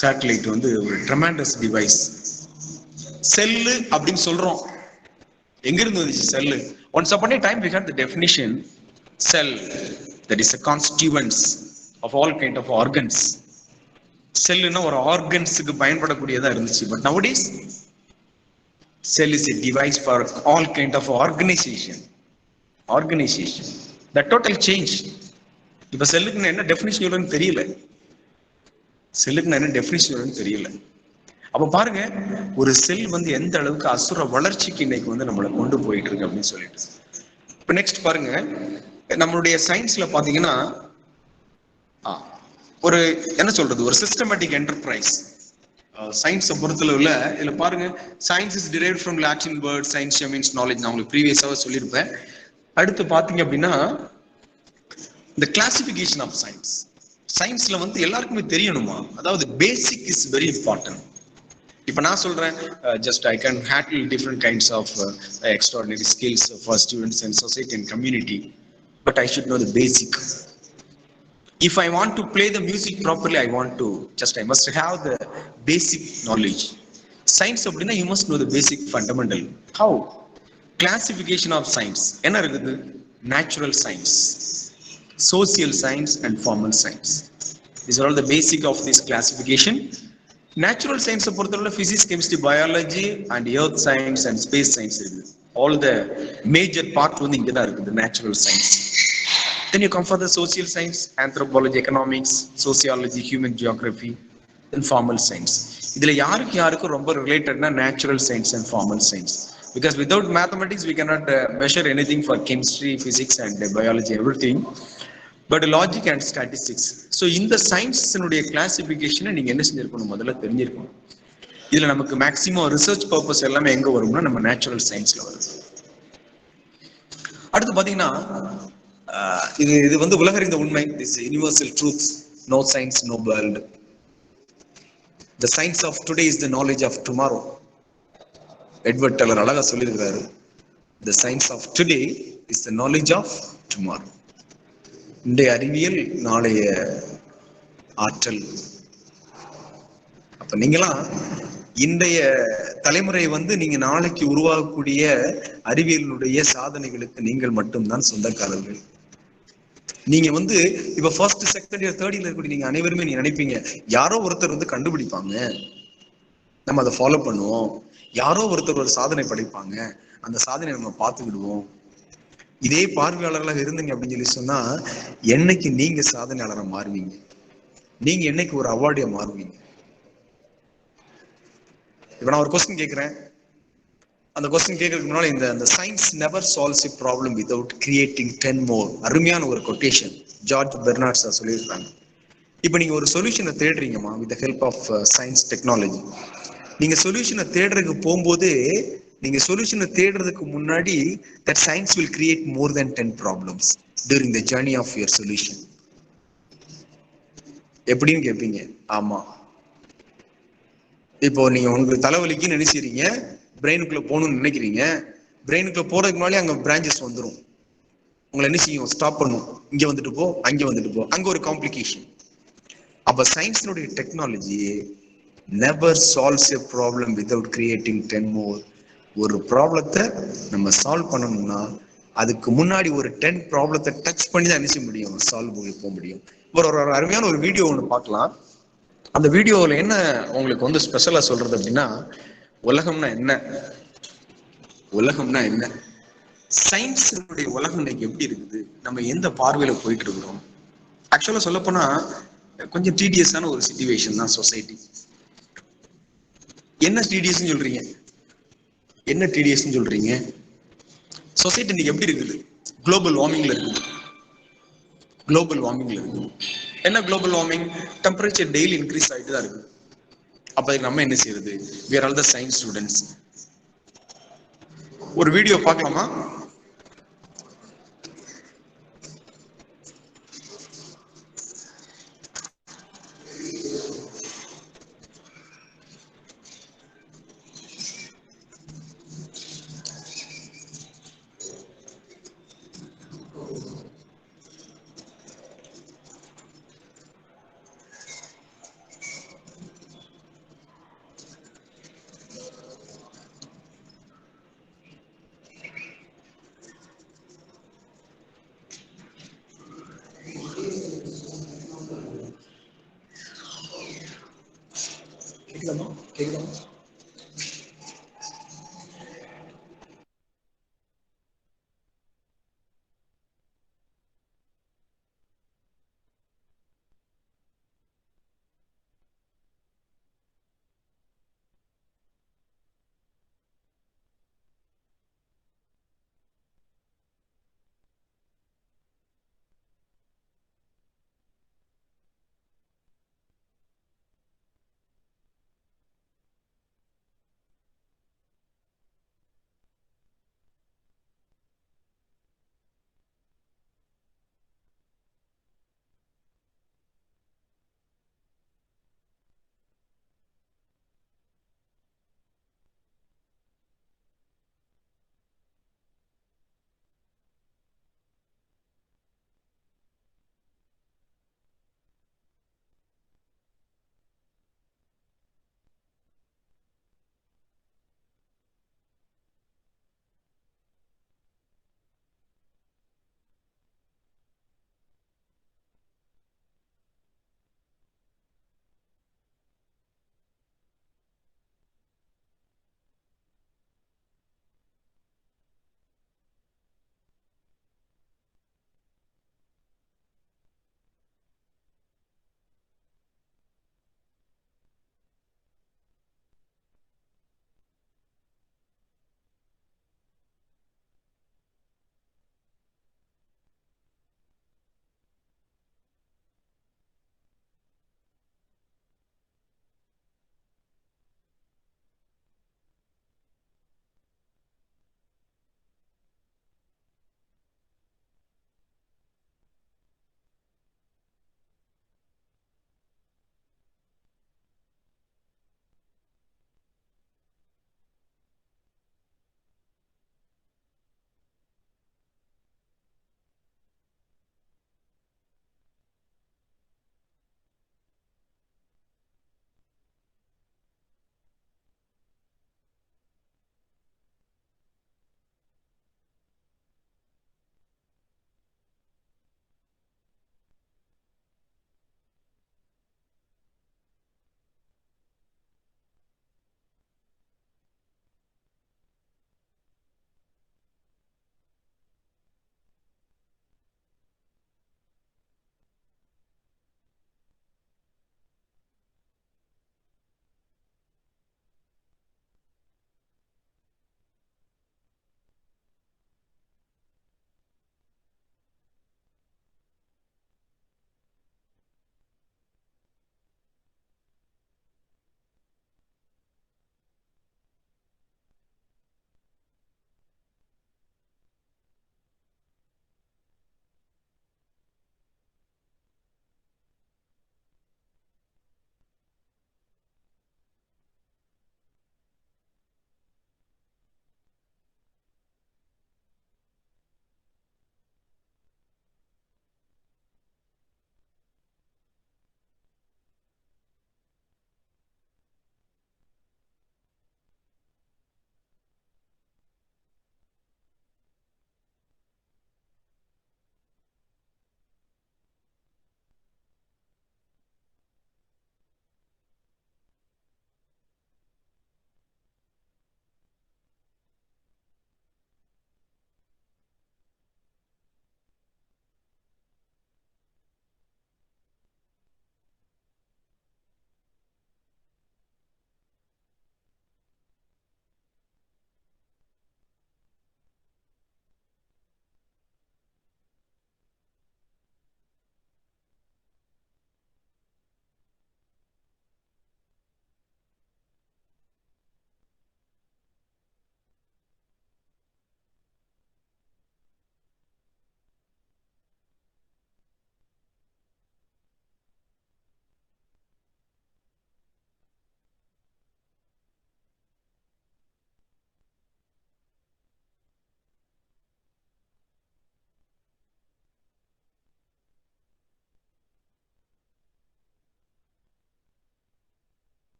சேட்டலைட் வந்து ஒரு ட்ரெமெண்டஸ் டிவைஸ். செல்லு அப்படின்னு சொல்றோம், எங்க இருந்து வந்துச்சு cell? Once upon a time we had the definition cell, that is a constituents of all kind of organs. செல்லுன்னா ஒரு ஆர்கன்ஸுக்கு பயன்படக்கூடியதா இருந்துச்சு. But nowadays cell is a device for all kind of organization. That total change. இப்ப செல்லுக்கு என்ன definition வரும்னு தெரியல. அப்ப பாருங்க ஒரு செல் வந்து எந்த அளவுக்கு அசுர வளர்ச்சிக்கு இன்னைக்கு வந்து நம்மளை கொண்டு போயிட்டு இருக்கு அப்படின்னு சொல்லிட்டு. இப்ப நெக்ஸ்ட் பாருங்க, நம்மளுடைய சயின்ஸ்ல பாத்தீங்கன்னா ஒரு என்ன சொல்றது, ஒரு சிஸ்டமேட்டிக் என்டர்பிரைஸ் சயின்ஸை பொறுத்தளவுல இதுல பாருங்க, science is derived from Latin word science means knowledge. நான் உங்களுக்கு ப்ரீவியஸாக சொல்லியிருப்பேன். அடுத்து பாத்தீங்க அப்படின்னா இந்த கிளாசிபிகேஷன் ஆஃப் சயின்ஸ்ல வந்து எல்லாருக்குமே தெரியணுமா, அதாவது பேசிக் இஸ் வெரி இம்பார்ட்டன்ட். இப்ப நான் சொல்றேன் just I can handle different kinds of extraordinary skills for students and society and community, but I should know the basic. If I want to play the music properly, I must have the basic knowledge. Science அப்படின்னா you must know the basic fundamental. How? Classification of science என்ன இருக்குது? Natural science, social science and formal science. These are all the basic of this classification. Natural science பொறுத்தவரை physics, chemistry, biology and earth science and space science இருக்குது. All the major part வந்து இங்க தான் இருக்குது, natural science. Then you come for the social science, anthropology, economics, sociology, human geography, then formal science. இதுல யாருக்கு ரொம்ப ரிலேட்டட்னா natural science and formal science, because without mathematics we cannot measure anything for chemistry, physics and biology, everything, but logic and statistics. So இந்த சயின்ஸ்னுடைய கிளாசிபிகேஷனை நீங்க என்ன செஞ்சிருக்கணும், முதல்ல தெரிஞ்சிருக்கணும். இதுல நமக்கு மேக்சிமம் ரிசர்ச் பர்பஸ் எல்லாமே எங்க வரும்னா நம்ம நேச்சுரல் சயின்ஸ்ல வரும். அடுத்து பாத்தீங்கன்னா இது வந்து உலகறிந்த உண்மை, this universal truth, no science no world. The science of today is the knowledge of tomorrow. Edward teller அழகா சொல்லியிருக்கிறாரு, the science of today is the knowledge of tomorrow. இன்றைய அறிவியல் நாளைய ஆற்றல். அப்ப நீங்களாம் இன்றைய தலைமுறை வந்து நீங்க நாளைக்கு உருவாகக்கூடிய அறிவியலுடைய சாதனைகளுக்கு நீங்கள் மட்டும்தான் சொந்தக்காரர்கள். நீங்க வந்து இப்ப ஃபர்ஸ்ட் செகண்ட் இயர் தேர்ட் இயர்ல இருக்கக்கூடிய நீங்க அனைவருமே நீங்க நினைப்பீங்க யாரோ ஒருத்தர் வந்து கண்டுபிடிப்பாங்க, நம்ம அதை ஃபாலோ பண்ணுவோம், யாரோ ஒருத்தர் ஒரு சாதனை படைப்பாங்க, அந்த சாதனை நம்ம பார்த்துக்கிடுவோம். இதே பார்வையாளர்களாக இருந்தீங்க அப்படின்னு சொல்லி சொன்னா என்னைக்கு நீங்க சாதனையாளராக மாறுவீங்க, நீங்க என்னைக்கு ஒரு அவார்டியா மாறுவீங்க. இப்ப நான் ஒரு கொஸ்டின் கேட்கிறேன், அந்த கொஸ்டின் கேட்கறதுக்கு முன்னாடி இந்த science never solves a problem without creating 10 more. அருமையான ஒரு கொட்டேஷன் ஜார்ஜ் பெர்னார்ட் சார் சொல்லியிருக்காங்க. இப்போ நீங்க ஒரு சொல்யூஷனை தேடுறீங்கம்மா with help of science technology. நீங்க சொல்யூஷனை தேடுறதுக்கு போகும்போது நீங்க சொல்யூஷனை தேடுறதுக்கு முன்னாடி that science will create more than 10 problems during the journey of your solution. எப்படின்னு கேட்பீங்க. ஆமா, இப்போ நீங்க உங்களுக்கு தலைவலிக்குன்னு நினைக்கிறீங்க, பிரெயினுக்குள்ள போகணும்னு நினைக்கிறீங்க. பிரெயினுக்குள்ள போறதுக்கு முன்னாடி அங்க பிரான்ச்சஸ் வந்துடும், உங்களை என்ன செய்யும், ஸ்டாப் பண்ணும். இங்க வந்துட்டு போ, அங்க வந்துட்டு போ, அங்க ஒரு காம்ப்ளிகேஷன். அப்ப சயின்ஸினுடைய technology never solves a problem without creating 10 more. ஒரு ப்ராப்ளத்தை நம்ம சால்வ் பண்ணணும்னா அதுக்கு முன்னாடி ஒரு 10 ப்ராப்ளத்தை டச் பண்ணி தான் நினைச்ச முடியும், சால்வ் போக முடியும். ஒரு அருமையான ஒரு வீடியோ ஒன்று பார்க்கலாம். அந்த வீடியோவில் என்ன உங்களுக்கு வந்து ஸ்பெஷலா சொல்றது அப்படின்னா, உலகம்னா என்ன, உலகம்னா என்ன, சயின்ஸினுடைய உலகம் இன்னைக்கு எப்படி இருக்குது, நம்ம எந்த பார்வையில போயிட்டு இருக்கிறோம். ஆக்சுவலா சொல்ல போனா கொஞ்சம் டிடிஎஸ்ஸான ஒரு சிச்சுவேஷன் தான் சொசைட்டி. என்ன டிடிஎஸ் சொல்றீங்க, என்ன டிடிஎஸ் சொல்றீங்க? சொசைட்டி இன்னைக்கு எப்படி இருக்குது, குளோபல் வார்மிங்ல இருக்குது. குளோபல் வார்மிங்ல இருக்குது. என்ன global warming? Temperature daily increase ஆகிட்டு தான் இருக்கு. அப்ப நம்ம என்ன செய்யறது? we are all the science students. ஒரு வீடியோ பார்க்கலாமா? கேட்கலாமா? கேட்கலாமா?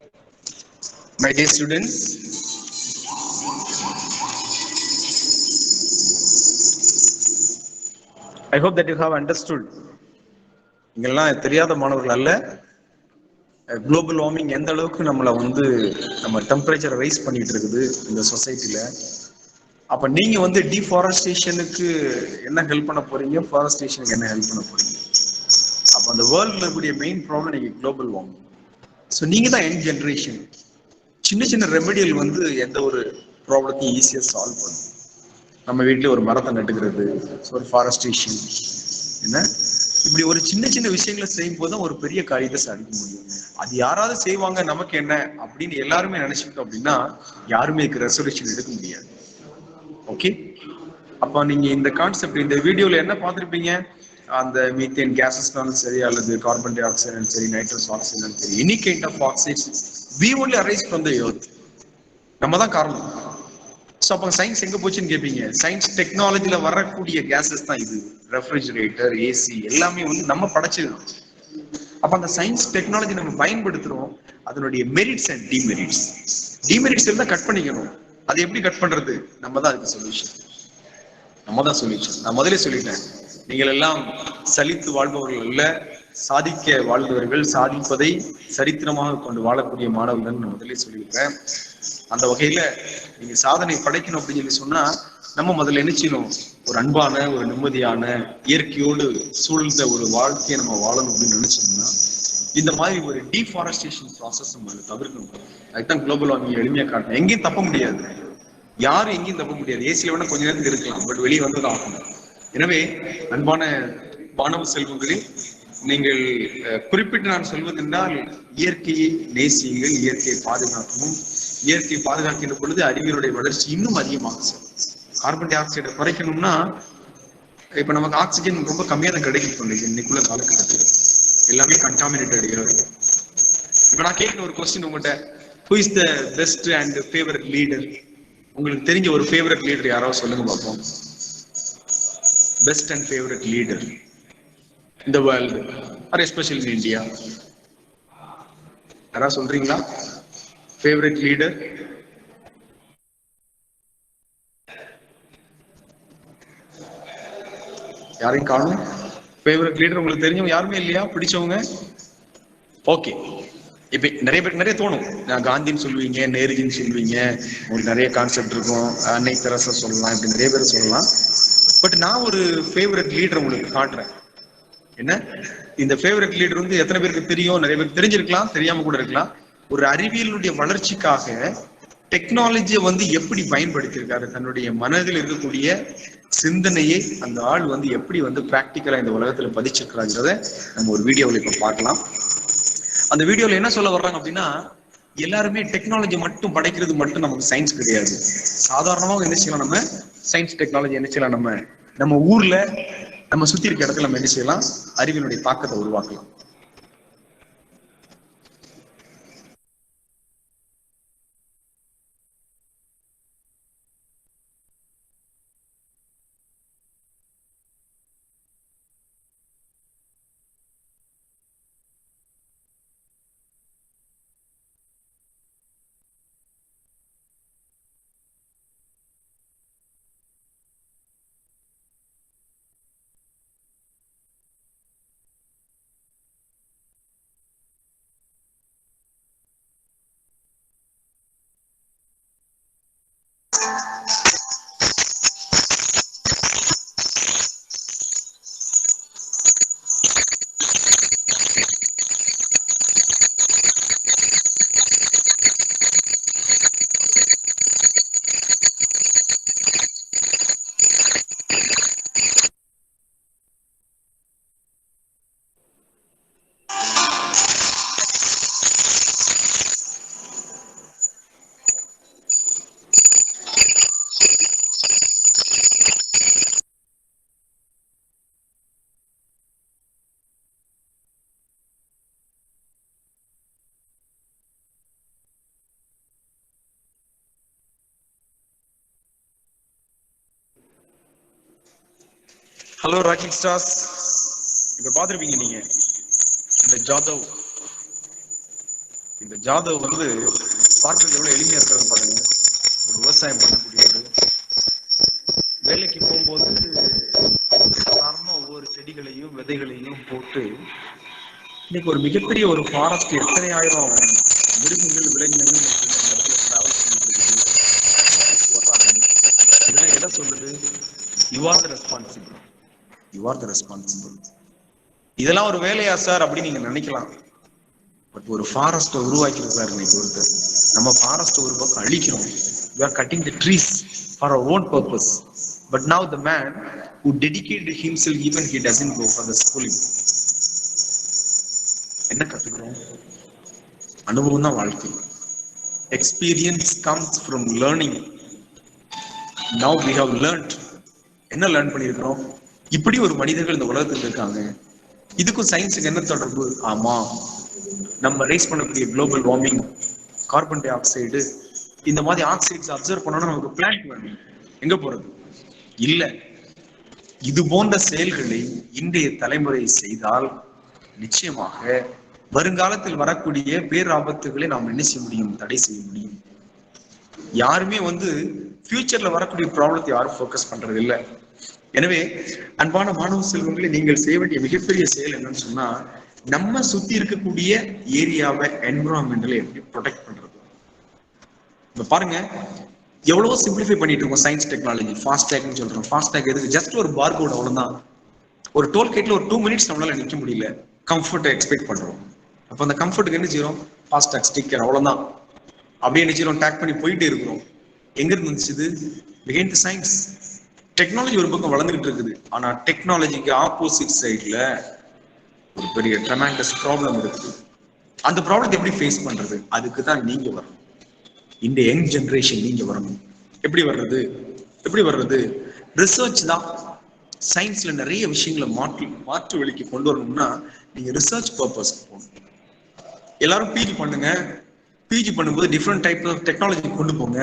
My dear students, I hope that you have understood. இங்கெல்லாம் தெரியாத மாணவர்கள் அல்ல. குளோபல் வார்மிங் எந்த அளவுக்கு நம்மளை வந்து நம்ம டெம்பரேச்சர் ரைஸ் பண்ணிட்டு இருக்குது இந்த சொசைட்டில. அப்ப நீங்க வந்து டிஃபாரஸ்டேஷனுக்கு என்ன ஹெல்ப் பண்ண போறீங்க, ஃபாரஸ்டேஷனுக்கு என்ன ஹெல்ப் பண்ண போறீங்க? அப்ப அந்த வேர்ல்ட்ல இருக்கக்கூடிய மெயின் ப்ராப்ளம் நீங்க குளோபல் வார்மிங். ஸோ நீங்க தான் யங் ஜென்ரேஷன். சின்ன சின்ன ரெமெடியல் வந்து எந்த ஒரு ப்ராப்ளத்தையும் ஈஸியாக சால்வ் பண்ணும். நம்ம வீட்லயே ஒரு மரத்தை நட்டுக்கிறது, ஒரு ஃபாரஸ்டேஷன், என்ன இப்படி ஒரு சின்ன சின்ன விஷயங்களை செய்யும் போது தான் ஒரு பெரிய காரியத்தை சாதிக்க முடியும். அது யாராவது செய்வாங்க, நமக்கு என்ன அப்படின்னு எல்லாருமே நினைச்சுக்கிட்டோம் அப்படின்னா யாருமே இதுக்கு ரெசல்யூஷன் எடுக்க முடியாது. ஓகே, அப்ப நீங்க இந்த கான்செப்ட் இந்த வீடியோல என்ன பார்த்திருப்பீங்க? அந்த மீத்தேன் கேஸஸ்னாலும் சரி, அல்லது கார்பன் டை ஆக்சைடும் சரி, நைட்ரஸ் ஆக்சைடும் சரி, any kind of oxides we only arise from the earth. நம்ம தான் காரணம். ஸோ அப்போ சயின்ஸ் எங்க போச்சுன்னு கேட்பீங்க. சயின்ஸ் டெக்னாலஜில வரக்கூடிய கேசஸ் தான் இது. ரெஃப்ரிஜரேட்டர், ஏசி எல்லாமே வந்து நம்ம படைச்சது. அப்ப அந்த சயின்ஸ் டெக்னாலஜி நம்ம பயன்படுத்துறோம், அதனுடைய மெரிட்ஸ் அண்ட் டிமெரிட்ஸ். டிமெரிட்ஸ் எல்லாம் கட் பண்ணிக்கணும். அது எப்படி கட் பண்றது? நம்ம தான் அதுக்கு சொல்யூஷன். நம்ம தான் சொல்யூஷன். நான் முதலே சொல்லிட்டேன், நீங்கள் எல்லாம் சலித்து வாழ்பவர்கள் அல்ல, சாதிக்க வாழ்ந்தவர்கள், சாதிப்பதை சரித்திரமாக கொண்டு வாழக்கூடிய மாணவர்கள் நான் முதலே சொல்லியிருக்கேன். அந்த வகையில நீங்க சாதனை படைக்கணும் அப்படின்னு சொல்லி சொன்னா நம்ம முதல்ல என்ன செய்யணும்? ஒரு அன்பான, ஒரு நிம்மதியான, இயற்கையோடு சூழ்ந்த ஒரு வாழ்க்கையை நம்ம வாழணும் அப்படின்னு நினைச்சோம்னா இந்த மாதிரி ஒரு டீஃபாரஸ்டேஷன் ப்ராசஸ் நம்ம அதை தவிர்க்கணும். அதுதான் குளோபல் வார்மிங் எளிமையா காட்டணும். எங்கேயும் தப்ப முடியாது, யாரும் எங்கேயும் தப்ப முடியாது. ஏசியில வேணா கொஞ்ச நேரத்துக்கு இருக்கலாம், பட் வெளியே வந்துதான் ஆகணும். எனவே அன்பான மாணவ செல்வங்களே, நீங்கள் குறிப்பிட்டு நான் சொல்வது என்றால் இயற்கையை நேசியுங்கள், இயற்கையை பாதுகாக்கணும். இயற்கையை பாதுகாக்கின்ற பொழுது அறிவியலுடைய வளர்ச்சி இன்னும் அதிகமாக சார். கார்பன் டை ஆக்சைடை குறைக்கணும்னா இப்ப நமக்கு ஆக்சிஜன் ரொம்ப கம்மியா தான் கிடைக்கும் இன்னைக்குள்ள காலகட்டத்தில். எல்லாமே கண்டாமினேட்டட் ஏர். இப்ப நான் கேட்கிற ஒரு கொஸ்டின் உங்கள்கிட்ட, who is the best and favourite leader? உங்களுக்கு தெரிஞ்ச ஒரு ஃபேவரட் லீடர் யாராவது சொல்லுங்க பார்ப்போம். Best and favourite leader in the world or especially in India? யாராவது சொல்றீங்களா? Favourite leader? யாரையும் காணும். ஃபேவரட் லீடர் உங்களுக்கு தெரிஞ்சவங்க யாருமே இல்லையா? பிடிச்சவங்க? ஓகே, இப்ப நிறைய பேருக்கு நிறைய தோணும். நான் காந்தின்னு சொல்லுவீங்க, நேருஜின்னு சொல்லுவீங்க, உங்களுக்கு நிறைய கான்செப்ட் இருக்கும். அன்னை தெரசா சொல்லலாம், இப்படி நிறைய பேர் சொல்லலாம். பட் நான் ஒரு ஃபேவரட் லீடர் உங்களுக்கு காட்டுறேன். என்ன இந்த ஃபேவரட் லீடர் வந்து எத்தனை பேருக்கு தெரியும்? நிறைய பேருக்கு தெரிஞ்சிருக்கலாம், தெரியாம கூட இருக்கலாம். ஒரு அறிவியலுடைய வளர்ச்சிக்காக டெக்னாலஜியை வந்து எப்படி பயன்படுத்தியிருக்காரு, தன்னுடைய மனதில் இருக்கக்கூடிய சிந்தனையை அந்த ஆள் வந்து எப்படி வந்து பிராக்டிக்கலா இந்த உலகத்துல பதிச்சிருக்கிறாங்கிறத நம்ம ஒரு வீடியோவில் இப்ப பார்க்கலாம். அந்த வீடியோல என்ன சொல்ல வர்றாங்க அப்படின்னா, எல்லாருமே டெக்னாலஜி மட்டும் படைக்கிறது மட்டும் நமக்கு சயின்ஸ் கிடையாது. சாதாரணமாக என்ன செய்யலாம்? நம்ம சயின்ஸ் டெக்னாலஜி என்ன செய்யலாம்? நம்ம ஊர்ல நம்ம சுத்தி இருக்க இடத்துல நம்ம என்ன செய்யலாம்? அறிவியலுடைய தாக்கத்தை உருவாக்கலாம். ஹலோ ராக்கிங் ஸ்டார்ஸ், இப்ப பாத்துருப்பீங்க நீங்க இந்த ஜாதவ் இந்த ஜாதவ் வந்து பார்க்கறது எவ்வளவு எளிமையா இருக்கிறது பாருங்க. ஒரு விவசாயம் பண்ணக்கூடியவர் வேலைக்கு போகும்போது சாதாரணமா ஒவ்வொரு செடிகளையும் விதைகளையும் போட்டு இன்னைக்கு ஒரு மிகப்பெரிய ஒரு ஃபாரஸ்ட், எத்தனை ஆயிரம் மிருகங்கள் விலங்கினங்கள் டிராவல் பண்ணிட்டு இருக்குது. இதெல்லாம் எதை சொல்லுது? You are the responsible, you are the responsible. இதெல்லாம் ஒரு வேலையா சார் அப்படின்னு நீங்க நினைக்கலாம். பட் ஒரு ஃபாரஸ்ட்டை உருவாக்கிட்டு சார் இன்னைக்கு ஒருத்தர். நம்ம ஃபாரஸ்ட் ஒரு பக்கம் அழிக்கிறோம். We are cutting the trees for our own purpose. But now the man who dedicated himself, even he doesn't go for the schooling. என்ன கத்துக்கிறோம்? அனுபவம் தான் வாழ்க்கை. Experience comes from learning. Now we have learned. என்ன learn பண்ணியிருக்கிறோம்? இப்படி ஒரு மனிதர்கள் இந்த உலகத்தில் இருக்காங்க. இதுக்கும் சயின்ஸுக்கு என்ன தொடர்பு? ஆமா, நம்ம ரைஸ் பண்ணக்கூடிய global warming, carbon di oxide, இந்த மாதிரி ஆக்சைட்ஸ் அப்சர்வ் பண்ணோம்னா நமக்கு பிளான்ட் வேணும். எங்க போறது? இல்ல. இது போன்ற செயல்களை இன்றைய தலைமுறை செய்தால் நிச்சயமாக வருங்காலத்தில் வரக்கூடிய பேராபத்துகளை நாம் என்ன செய்ய முடியும்? தடை செய்ய முடியும். யாருமே ஃபியூச்சர்ல வரக்கூடிய ப்ராப்ளத்தை யாரும் ஃபோக்கஸ் பண்றது இல்லை. எனவே அன்பான மாணவ செல்வங்களை, நீங்கள் செய்ய வேண்டிய மிகப்பெரிய செயல் என்னன்னு சொன்னா, நம்ம சுத்தி இருக்கக்கூடிய ஏரியாவை, என்விரான்மெண்டலை எப்படி ப்ரொடெக்ட் பண்றது. இப்ப பாருங்க, எவ்வளவோ சிம்பிளிஃபை பண்ணிட்டு இருக்கோம். சயின்ஸ் டெக்னாலஜி ஃபாஸ்டேக்னு சொல்றோம். ஃபாஸ்டேக் எதுக்கு? ஜஸ்ட் ஒரு பார்கோட், அவ்வளவுதான். ஒரு டோல்கேட்ல ஒரு 2 minutes நம்மளால நிக்க முடியல. கம்ஃபர்ட்டை எக்ஸ்பெக்ட் பண்றோம். அப்ப அந்த கம்ஃபர்ட்டுக்கு என்ன செய்யறோம்? ஃபாஸ்டேக் ஸ்டிக்கர், அவ்வளவுதான். அப்படியே என்ன செய்யறோம்? டேக் பண்ணி போயிட்டே இருக்கிறோம். எங்க இருந்து வந்துச்சு இது? Behind the science. டெக்னாலஜி ஒரு பக்கம் வளர்ந்துகிட்டு இருக்குது. ஆனா டெக்னாலஜிக்கு ஆப்போசிட் சைட்ல ஒரு பெரிய ட்ரெமெண்டஸ் ப்ராப்ளம் இருக்குது. அந்த ப்ராப்ளத்தை எப்படி ஃபேஸ் பண்றது? அதுக்கு தான் நீங்க வரணும். இந்த யங் ஜெனரேஷன் நீங்க வரணும். எப்படி வர்றது? ரிசர்ச் தான். சயின்ஸ்ல நிறைய விஷயங்களை மாற்று வழிக்கு கொண்டு வரணும்னா நீங்க ரிசர்ச் பர்பஸ் போகணும். எல்லாரும் பிஜி பண்ணுங்க. பிஜி பண்ணும்போது டிஃப்ரெண்ட் டைப் ஆஃப் டெக்னாலஜி கொண்டு போங்க.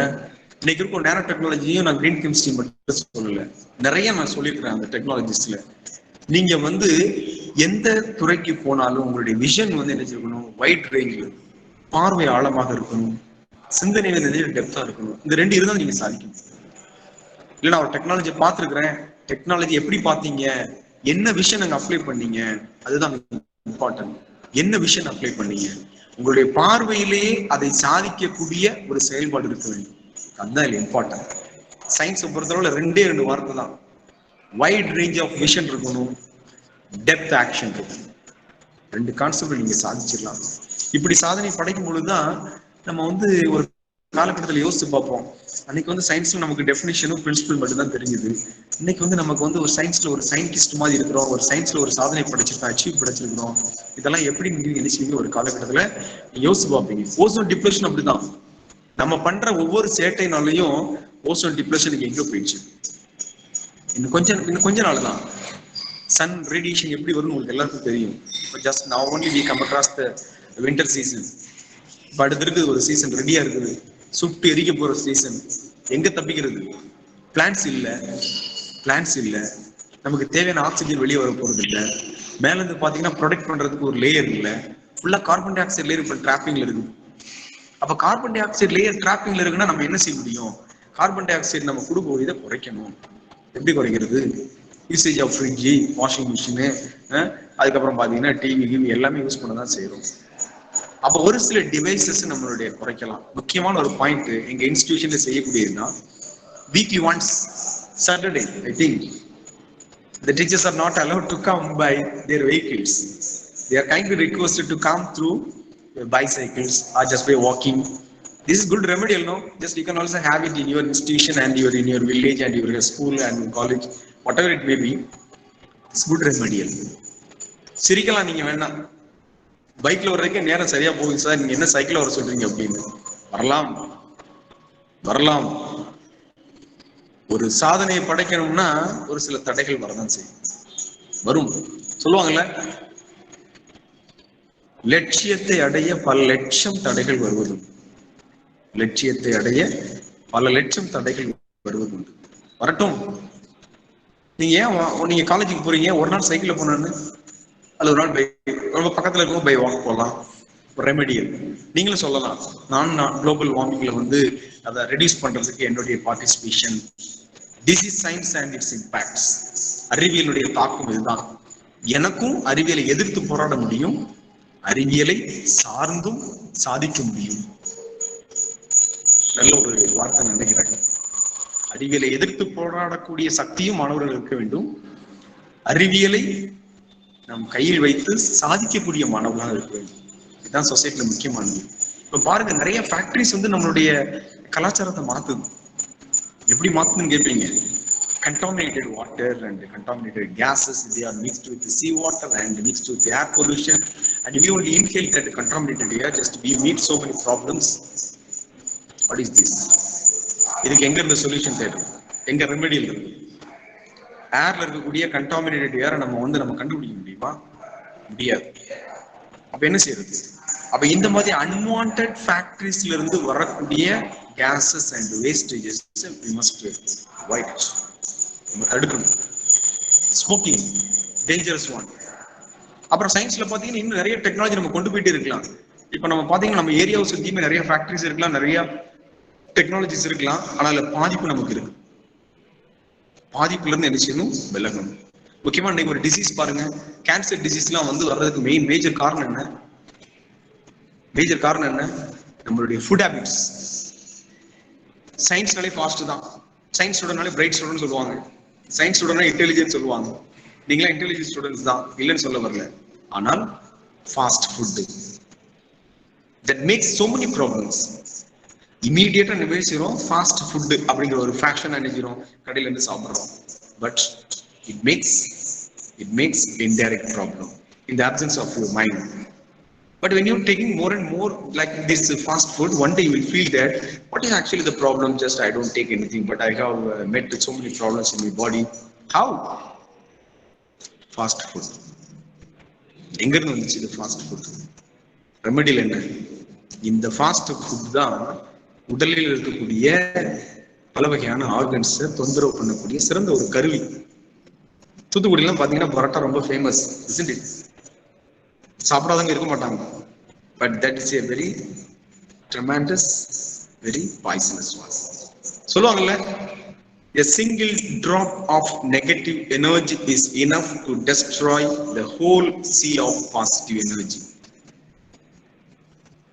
இன்னைக்கு இருக்கும் நேனோ டெக்னாலஜியும் நான் கிரீன் கெமிஸ்ட்ரி மட்டும் சொல்லல, நிறைய நான் சொல்லியிருக்கிறேன். அந்த டெக்னாலஜிஸ்ல நீங்க எந்த துறைக்கு போனாலும் உங்களுடைய விஷன் என்ன செய்யணும்? வைட் ரேஞ்சில், பார்வை ஆழமாக இருக்கணும், சிந்தனை டெப்தா இருக்கணும். இந்த 2 இருந்தால் நீங்க சாதிக்கணும். இல்லை நான் ஒரு டெக்னாலஜி பார்த்துருக்கிறேன், டெக்னாலஜி எப்படி பார்த்தீங்க, என்ன விஷன் அங்க அப்ளை பண்ணீங்க, அதுதான் இம்பார்ட்டன்ட். என்ன விஷன் அப்ளை பண்ணீங்க, உங்களுடைய பார்வையிலேயே அதை சாதிக்கக்கூடிய ஒரு செயல்பாடு இருக்க வேண்டும். அதுதான் இம்பார்ட்டன்ட். சயின்ஸை பொறுத்தளவுல 2 வார்த்தை தான். வைட் ரேஞ்ச் ஆஃப் விஷன் இருக்கணும், டெப்த் ஆக்ஷன் இருக்கணும். 2 கான்செப்ட் நீங்க சாதிச்சிடலாம். இப்படி சாதனை படைக்கும் பொழுதுதான் நம்ம ஒரு காலகட்டத்தில் யோசிச்சு பார்ப்போம். அன்னைக்கு சயின்ஸ்ல நமக்கு டெஃபினிஷனும் பிரின்சிபல் மட்டும் தான் தெரிஞ்சுது. இன்னைக்கு நமக்கு ஒரு சயின்ஸ்ல ஒரு சயின்டிஸ்ட் மாதிரி இருக்கிறோம், ஒரு சயின்ஸ்ல ஒரு சாதனை படைச்சிருக்கோம், அச்சீவ் படைச்சிருக்கிறோம். இதெல்லாம் எப்படி நீங்க நினைச்சீங்க? ஒரு காலகட்டத்துல யோசிச்சு பார்ப்பீங்க. ஓசோன் டிப்ளஷன் அப்படிதான். நம்ம பண்ற ஒவ்வொரு சேட்டைனாலையும் ஓசோன் டிப்ளஷனுக்கு எங்க போயிடுச்சு? இன்னும் கொஞ்ச நாள் தான். சன் ரேடியேஷன் எப்படி வரும்னு உங்களுக்கு எல்லாருக்கும் தெரியும். Just now only we come across the winter season. அடுத்து இருக்குது ஒரு சீசன் ரெடியா இருக்குது, சுட்டு எரிக்க போற சீசன். எங்க தப்பிக்கிறது? பிளான்ஸ் இல்ல, நமக்கு தேவையான ஆக்சிஜன் வெளியே வர போறது இல்லை. மேல இருந்து பாத்தீங்கன்னா ப்ரொடெக்ட் பண்றதுக்கு ஒரு லேயர் இல்லை. ஃபுல்லா கார்பன் டை ஆக்சைடு லேயர் இப்ப டிராப்பிங்ல இருக்கு. அப்ப கார்பன் டை ஆக்சைடு லேயர் டிராப்பிங்ல இருக்குன்னா நம்ம என்ன செய்ய முடியும்? கார்பன் டை ஆக்சைடு நம்ம கொடுக்க இதை குறைக்கணும். எப்படி குறைக்கிறது? Usage of fridge, washing machine, அதுக்கப்புறம் பாத்தீங்கன்னா டிவி எல்லாமே யூஸ் பண்ண தான் செய்யறோம். அப்ப ஒரு சில டிவைசஸ் நம்மளுடைய குறைக்கலாம். முக்கியமான ஒரு பாயிண்ட் எங்க இன்ஸ்டிடியூஷன்ல செய்யக்கூடியதுன்னா, weekly once Saturday, I think the teachers are not allowed to come by their vehicles. They are kindly requested to come through bicycles or just by walking. This is good remedial, no? Just you can also have it in your institution and in your village and your school and college, whatever it may be. It's good remedial. சிரிக்கலாம் நீங்க வேணா. பைக்ல வர்றதுக்கே நேரம் சரியா போகுது sir, நீங்க என்ன சைக்கிள் வர சொல்றீங்க அப்படின்னு. வரலாம். ஒரு சாதனையை படைக்கணும்னா ஒரு சில தடைகள் வரதான் செய்யும். வரும். சொல்லுவாங்கல்ல, லட்சியத்தை அடைய பல லட்சம் தடைகள் வருவதும், வரட்டும். நீங்க காலேஜுக்கு போறீங்க, ஒரு நாள் சைக்கிள்ல போனான்னு, அல்லது ஒரு நாள் பைக், ரொம்ப பக்கத்துல இருக்கும் பை வாக் போகலாம். ரெமெடியல். நீங்களும் சொல்லலாம், நான் குளோபல் வார்மிங்ல வந்து அதை ரெடியூஸ் பண்றதுக்கு என்னுடைய participation. This is science and its impacts. அறிவியலுடைய தாக்கம் இதுதான். எனக்கும் அறிவியலை எதிர்த்து போராட முடியும், அறிவியலை சார்ந்தும் சாதிக்க முடியும். நல்ல ஒரு வார்த்தை நினைக்கிறேன். அறிவியலை எதிர்த்து போராடக்கூடிய சக்தியும் மாணவர்கள் இருக்க வேண்டும், அறிவியலை நம் கையில் வைத்து சாதிக்கக்கூடிய மாணவர்களாக இருக்க வேண்டும். இதுதான் சொசைட்டில முக்கியமானது. இப்ப பாருங்க, நிறைய ஃபேக்டரிஸ் வந்து நம்மளுடைய கலாச்சாரத்தை மாத்துது. எப்படி மாத்துதுன்னு கேட்பீங்க. Contaminated water and contaminated gases, they are mixed with the sea water and mixed with the air pollution, and we only inhale that contaminated air, just we meet so many problems. What is this? இதுக்கு எங்க இருந்த solution தேடும், எங்க remedial இருக்கு? ஏர்ல இருக்கக்கூடிய contaminated ஏரை நம்ம கண்டுபிடிக்க முடியுமா? முடியாது. அப்ப என்ன செய்யறது? அப்ப இந்த மாதிரி அன்வான்டட் ஃபேக்டரிஸ்ல இருந்து வரக்கூடிய cases and wastages we must avoid it. நம்ம தடுக்கணும். Smoking dangerous one. அப்புறம் சயின்ஸ்ல பாத்தீங்கன்னா இன்னும் நிறைய டெக்னாலஜி நம்ம கொண்டு போயிட்டே இருக்கலாம். இப்ப நம்ம பாத்தீங்கன்னா நம்ம ஏரியாவை சுத்தியுமே நிறைய ஃபேக்டரிஸ் இருக்கலாம், நிறைய டெக்னாலஜிஸ் இருக்கலாம், ஆனால் பாதிப்பு நமக்கு இருக்கு. பாதிப்புல இருந்து என்ன செய்யணும்? விலகணும். முக்கியமா இன்னைக்கு ஒரு டிசீஸ் பாருங்க, கேன்சர் டிசீஸ் எல்லாம் வந்து வர்றதுக்கு மேஜர் காரணம் என்ன? மேஜர் காரணம் என்ன? நம்மளுடைய ஃபுட் ஹேபிட்ஸ். சயின்ஸ்னாலே ஃபாஸ்ட் தான். சயின்ஸ் ஸ்டூடெண்ட்னாலே பிரைட் ஸ்டூடெண்ட் சொல்லுவாங்க, சயின்ஸ் ஸ்டூடெண்ட்னா இன்டெலிஜென்ஸ் சொல்லுவாங்க. நீங்களா இன்டெலிஜென்ட் ஸ்டூடெண்ட்ஸ் தான், இல்லைன்னு சொல்ல வரல. ஆனால் fast food that makes so many problems. இமீடியட்டா நினைச்சிரோம் ஃபாஸ்ட் ஃபுட் அப்படிங்கிற ஒரு ஃபேஷன் நினைச்சிரோம், கடையில இருந்து சாப்பிடுறோம். But it makes indirect problem in the absence of your mind. But when you're taking more and more like this fast food, one day you will feel that what is actually the problem? Just I don't take anything, but I have met with so many problems in my body. How? Fast food. எங்க இருந்து வந்துச்சு இது fast food? ரெமெடியில் என்ன? இந்த fast food தான் உடலில் இருக்கக்கூடிய பல வகையான ஆர்கன்ஸை தொந்தரவு பண்ணக்கூடிய சிறந்த ஒரு கருவி. தூத்துக்குடியெல்லாம் பாத்தீங்கன்னா பரோட்டா ரொம்ப ஃபேமஸ், isn't it? சாப்பிடாதவங்க இருக்க மாட்டாங்க. But that is a very tremendous, very poisonous one. சொல்லுவாங்கல்ல, a single drop of negative energy is enough to destroy the whole sea of positive energy.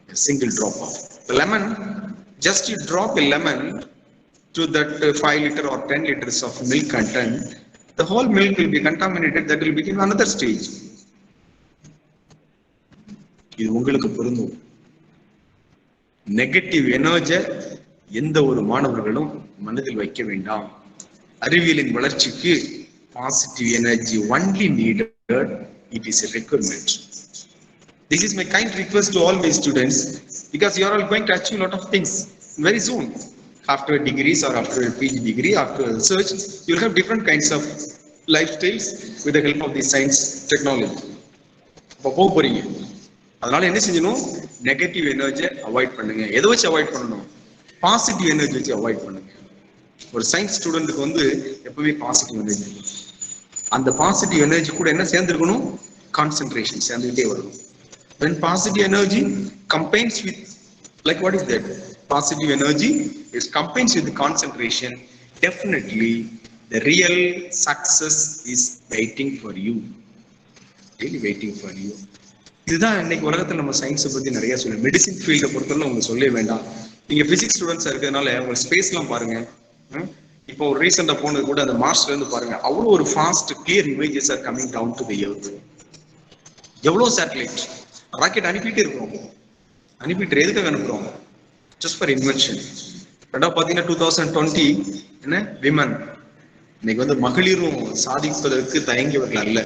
A single drop of lemon, just you drop a lemon to that 5 liter or 10 liters of milk content, the whole milk will be contaminated. That will become another stage. இது உங்களுக்கு பொருந்தும். Negative energy எந்த ஒரு மாணவர்களும் மனதில் வைக்க வேண்டாம். அறிவியலின் வளர்ச்சிக்கு positive energy only needed, it is a requirement. This is my kind request to all my students, because you are all going to achieve a lot of things very soon. After degrees or after a PG degree, after research, you will have different kinds of lifestyles with the help of the science technology. போக போறீங்க. அதனால என்ன செஞ்சணும்? Negative எனர்ஜியை avoid பண்ணுங்க. எதை வச்சு avoid பண்ணணும்? Positive energy வச்சு அவாய்ட் பண்ணுங்க. ஒரு சயின்ஸ் ஸ்டூடெண்ட்டுக்கு வந்து எப்பவுமே பாசிட்டிவ் எனர்ஜி, அந்த பாசிட்டிவ் எனர்ஜி கூட என்ன சேர்ந்துருக்கணும்? கான்சென்ட்ரேஷன் சேர்ந்துகிட்டே வரணும். When positive energy combines with, like what is that? Positive energy is combines with the concentration. Definitely, the real success is waiting for you. Really waiting for you. இதுதான் இன்னைக்கு உலகத்துல நம்ம சயின்ஸை பத்தி நிறைய சொல்லுவோம். மெடிசின் ஃபீல்டை பொறுத்தவரை உங்களுக்கு சொல்லவே வேண்டாம். நீங்க பிசிக்ஸ் ஸ்டூடெண்ட்ஸா இருக்கிறதுனால உங்க ஸ்பேஸ் எல்லாம் பாருங்க. இப்போ ஒரு ரீசெண்டா போனது கூட அந்த மார்ஸ்ல இருந்து பாருங்க, அவ்வளவு ஒரு fast clear images are coming down to the earth. எவ்வளவு சேட்டலைட் ராக்கெட் அனுப்பிட்டு இருக்கிறோம். அனுப்பிட்டு எதுக்காக அனுப்புறோம்? Just for invention. ரெண்டாவது பாத்தீங்கன்னா 2020 என்ன விமன், இன்னைக்கு வந்து மகளிரும் சாதிப்பதற்கு தயங்கியவர்கள் அல்ல,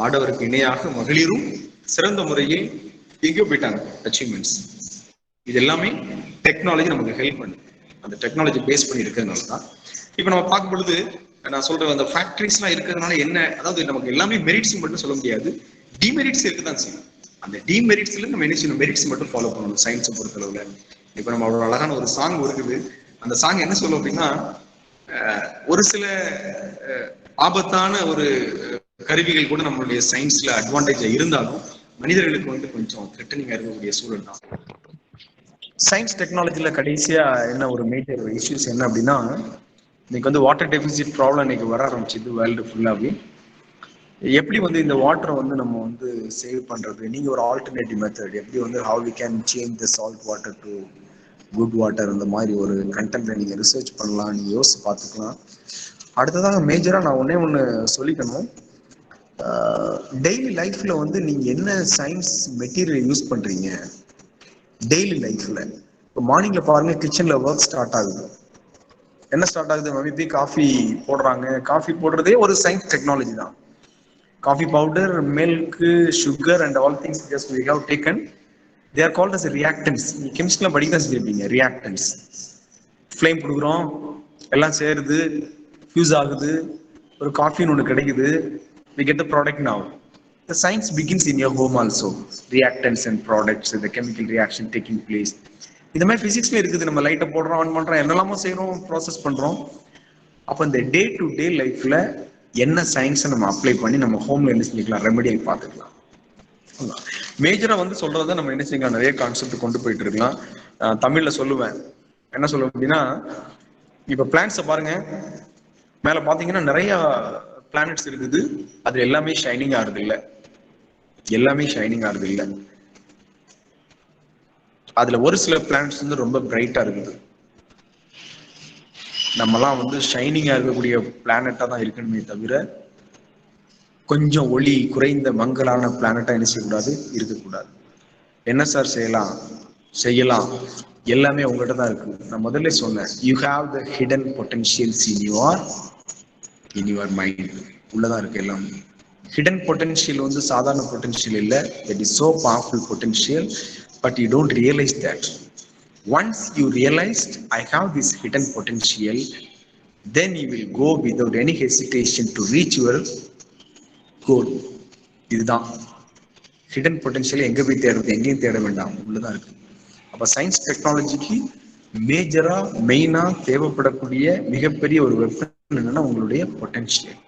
ஆடவருக்கு இணையாக மகளிரும் சிறந்த முறையில் எங்கேயோ போயிட்டாங்க அச்சீவ்மெண்ட்ஸ். இது எல்லாமே டெக்னாலஜி நமக்கு ஹெல்ப் பண்ணுது. அந்த டெக்னாலஜி பேஸ் பண்ணி இருக்கிறதுனால தான் இப்போ நம்ம பார்க்கும் பொழுது நான் சொல்றேன், அந்த ஃபேக்டரிஸ்லாம் இருக்கிறதுனால என்ன, அதாவது நமக்கு எல்லாமே மெரிட்ஸ் மட்டும் சொல்ல முடியாது, டிமெரிட்ஸ் இருக்குதான் செய்யும். அந்த டிமெரிட்ஸ்ல நம்ம என்ன செய்யணும்? மெரிட்ஸ் மட்டும் ஃபாலோ பண்ணணும் சயின்ஸை பொறுத்தளவுல. இப்போ நம்ம அவ்வளோ அழகான ஒரு சாங் இருக்குது. அந்த சாங் என்ன சொல்லும் அப்படின்னா, ஒரு சில ஆபத்தான ஒரு கருவிகள் கூட நம்மளுடைய சயின்ஸ்ல அட்வான்டேஜ் இருந்தாலும் மனிதர்களுக்கு வந்து கொஞ்சம் த்ரெட்டனிங்கா இருக்கக்கூடிய சூழல் தான். சயின்ஸ் டெக்னாலஜில கடைசியா என்ன ஒரு மேஜர் இஷ்யூஸ் என்ன அப்படின்னா, இன்னைக்கு வந்து வாட்டர் டெபிசிட் ப்ராப்ளம் இன்னைக்கு வர ஆரம்பிச்சுது வேர்ல்டு ஃபுல்லாவே. எப்படி வந்து இந்த வாட்டரை வந்து நம்ம வந்து சேவ் பண்றது, நீங்க ஒரு ஆல்டர்னேட்டிவ் மெத்தட் எப்படி வந்து how we can change the salt water to good water, அந்த மாதிரி ஒரு கண்டென்ட்டை நீங்க ரிசர்ச் பண்ணலாம், நீங்க யோசிச்சு பார்த்துக்கலாம். அடுத்ததாக மேஜரா நான் ஒண்ணு சொல்லிக்கணும். டெய்லி லைஃப்ல வந்து நீங்க என்ன சயின்ஸ் மெட்டீரியல் யூஸ் பண்றீங்க டெய்லி லைஃப்ல. இப்போ மார்னிங்ல பாருங்க, கிச்சன்ல ஒர்க் ஸ்டார்ட் ஆகுது. என்ன ஸ்டார்ட் ஆகுது? மம்மி போய் காஃபி போடுறாங்க. காஃபி போடுறதே ஒரு சயின்ஸ் டெக்னாலஜி தான். Coffee powder, milk, sugar and all things just we have taken, they are called as reactants. Chemistry படிக்க தான் செஞ்சிருப்பீங்க. reactants. flame கொடுக்குறோம், எல்லாம் சேருது, ஃபியூஸ் ஆகுது, ஒரு காஃபின்னு ஒன்று கிடைக்குது, we get the product now. The science begins in your home also. Reactants and products, the chemical reaction taking place. இந்த மாதிரி பிசிக்ஸ்ல இருக்குது. நம்ம லைட்டை போடுறோம், ஆன் பண்றோம், என்னெல்லாமோ செய்யறோம், ப்ராசஸ் பண்றோம். அப்போ இந்த டே டு டே லைஃப்ல என்ன சயின்ஸை நம்ம அப்ளை பண்ணி நம்ம ஹோம்ல என்ன செஞ்சுக்கலாம், ரெமடியை பார்த்துக்கலாம். மேஜரா வந்து சொல்றத நம்ம என்ன செய்யலாம், நிறைய கான்செப்ட் கொண்டு போயிட்டு இருக்கலாம். தமிழ்ல சொல்லுவேன், என்ன சொல்லுவேன் அப்படின்னா, இப்ப பிளான்ட்ஸை பாருங்க, மேல பாத்தீங்கன்னா நிறைய பிளானட்ஸ் இருக்குது. அது எல்லாமே ஷைனிங் ஆகுது இல்ல, எல்லாமே ஷைனிங் ஆகுது இல்ல. அதுல ஒரு சில பிளானட்ஸ் வந்து ரொம்ப பிரைட்டா இருக்குது. நம்மலாம் வந்து ஷைனிங்கா இருக்கக்கூடிய பிளானட்டா தான் இருக்கணுமே தவிர, கொஞ்சம் ஒளி குறைந்த மங்கலான பிளானட்டா என்ன செய்யக்கூடாது, இருக்கக்கூடாது. என்ன சார் செய்யலாம், எல்லாமே உங்கள்கிட்ட தான் இருக்கு. நான் முதல்ல சொன்னேன், you have the hidden potentials in your mind. உள்ளதான் இருக்கு எல்லாமே. ஹிடன் பொட்டன்ஷியல் வந்து சாதாரண பொட்டன்ஷியல் இல்லை, that is so powerful potential, but you don't realise that. Once you realized I have this hidden potential, then you will go without any hesitation to reach your goal. இதுதான் hidden potential. எங்க போய் தேடுறது, எங்கேயும் தேட வேண்டாம், உள்ளதான் இருக்கு. அப்ப சயின்ஸ் டெக்னாலஜிக்கு மேஜரா மெயினா தேவைப்படக்கூடிய மிகப்பெரிய ஒரு வெப்பன் என்னன்னா உங்களுடைய பொட்டன்ஷியல்.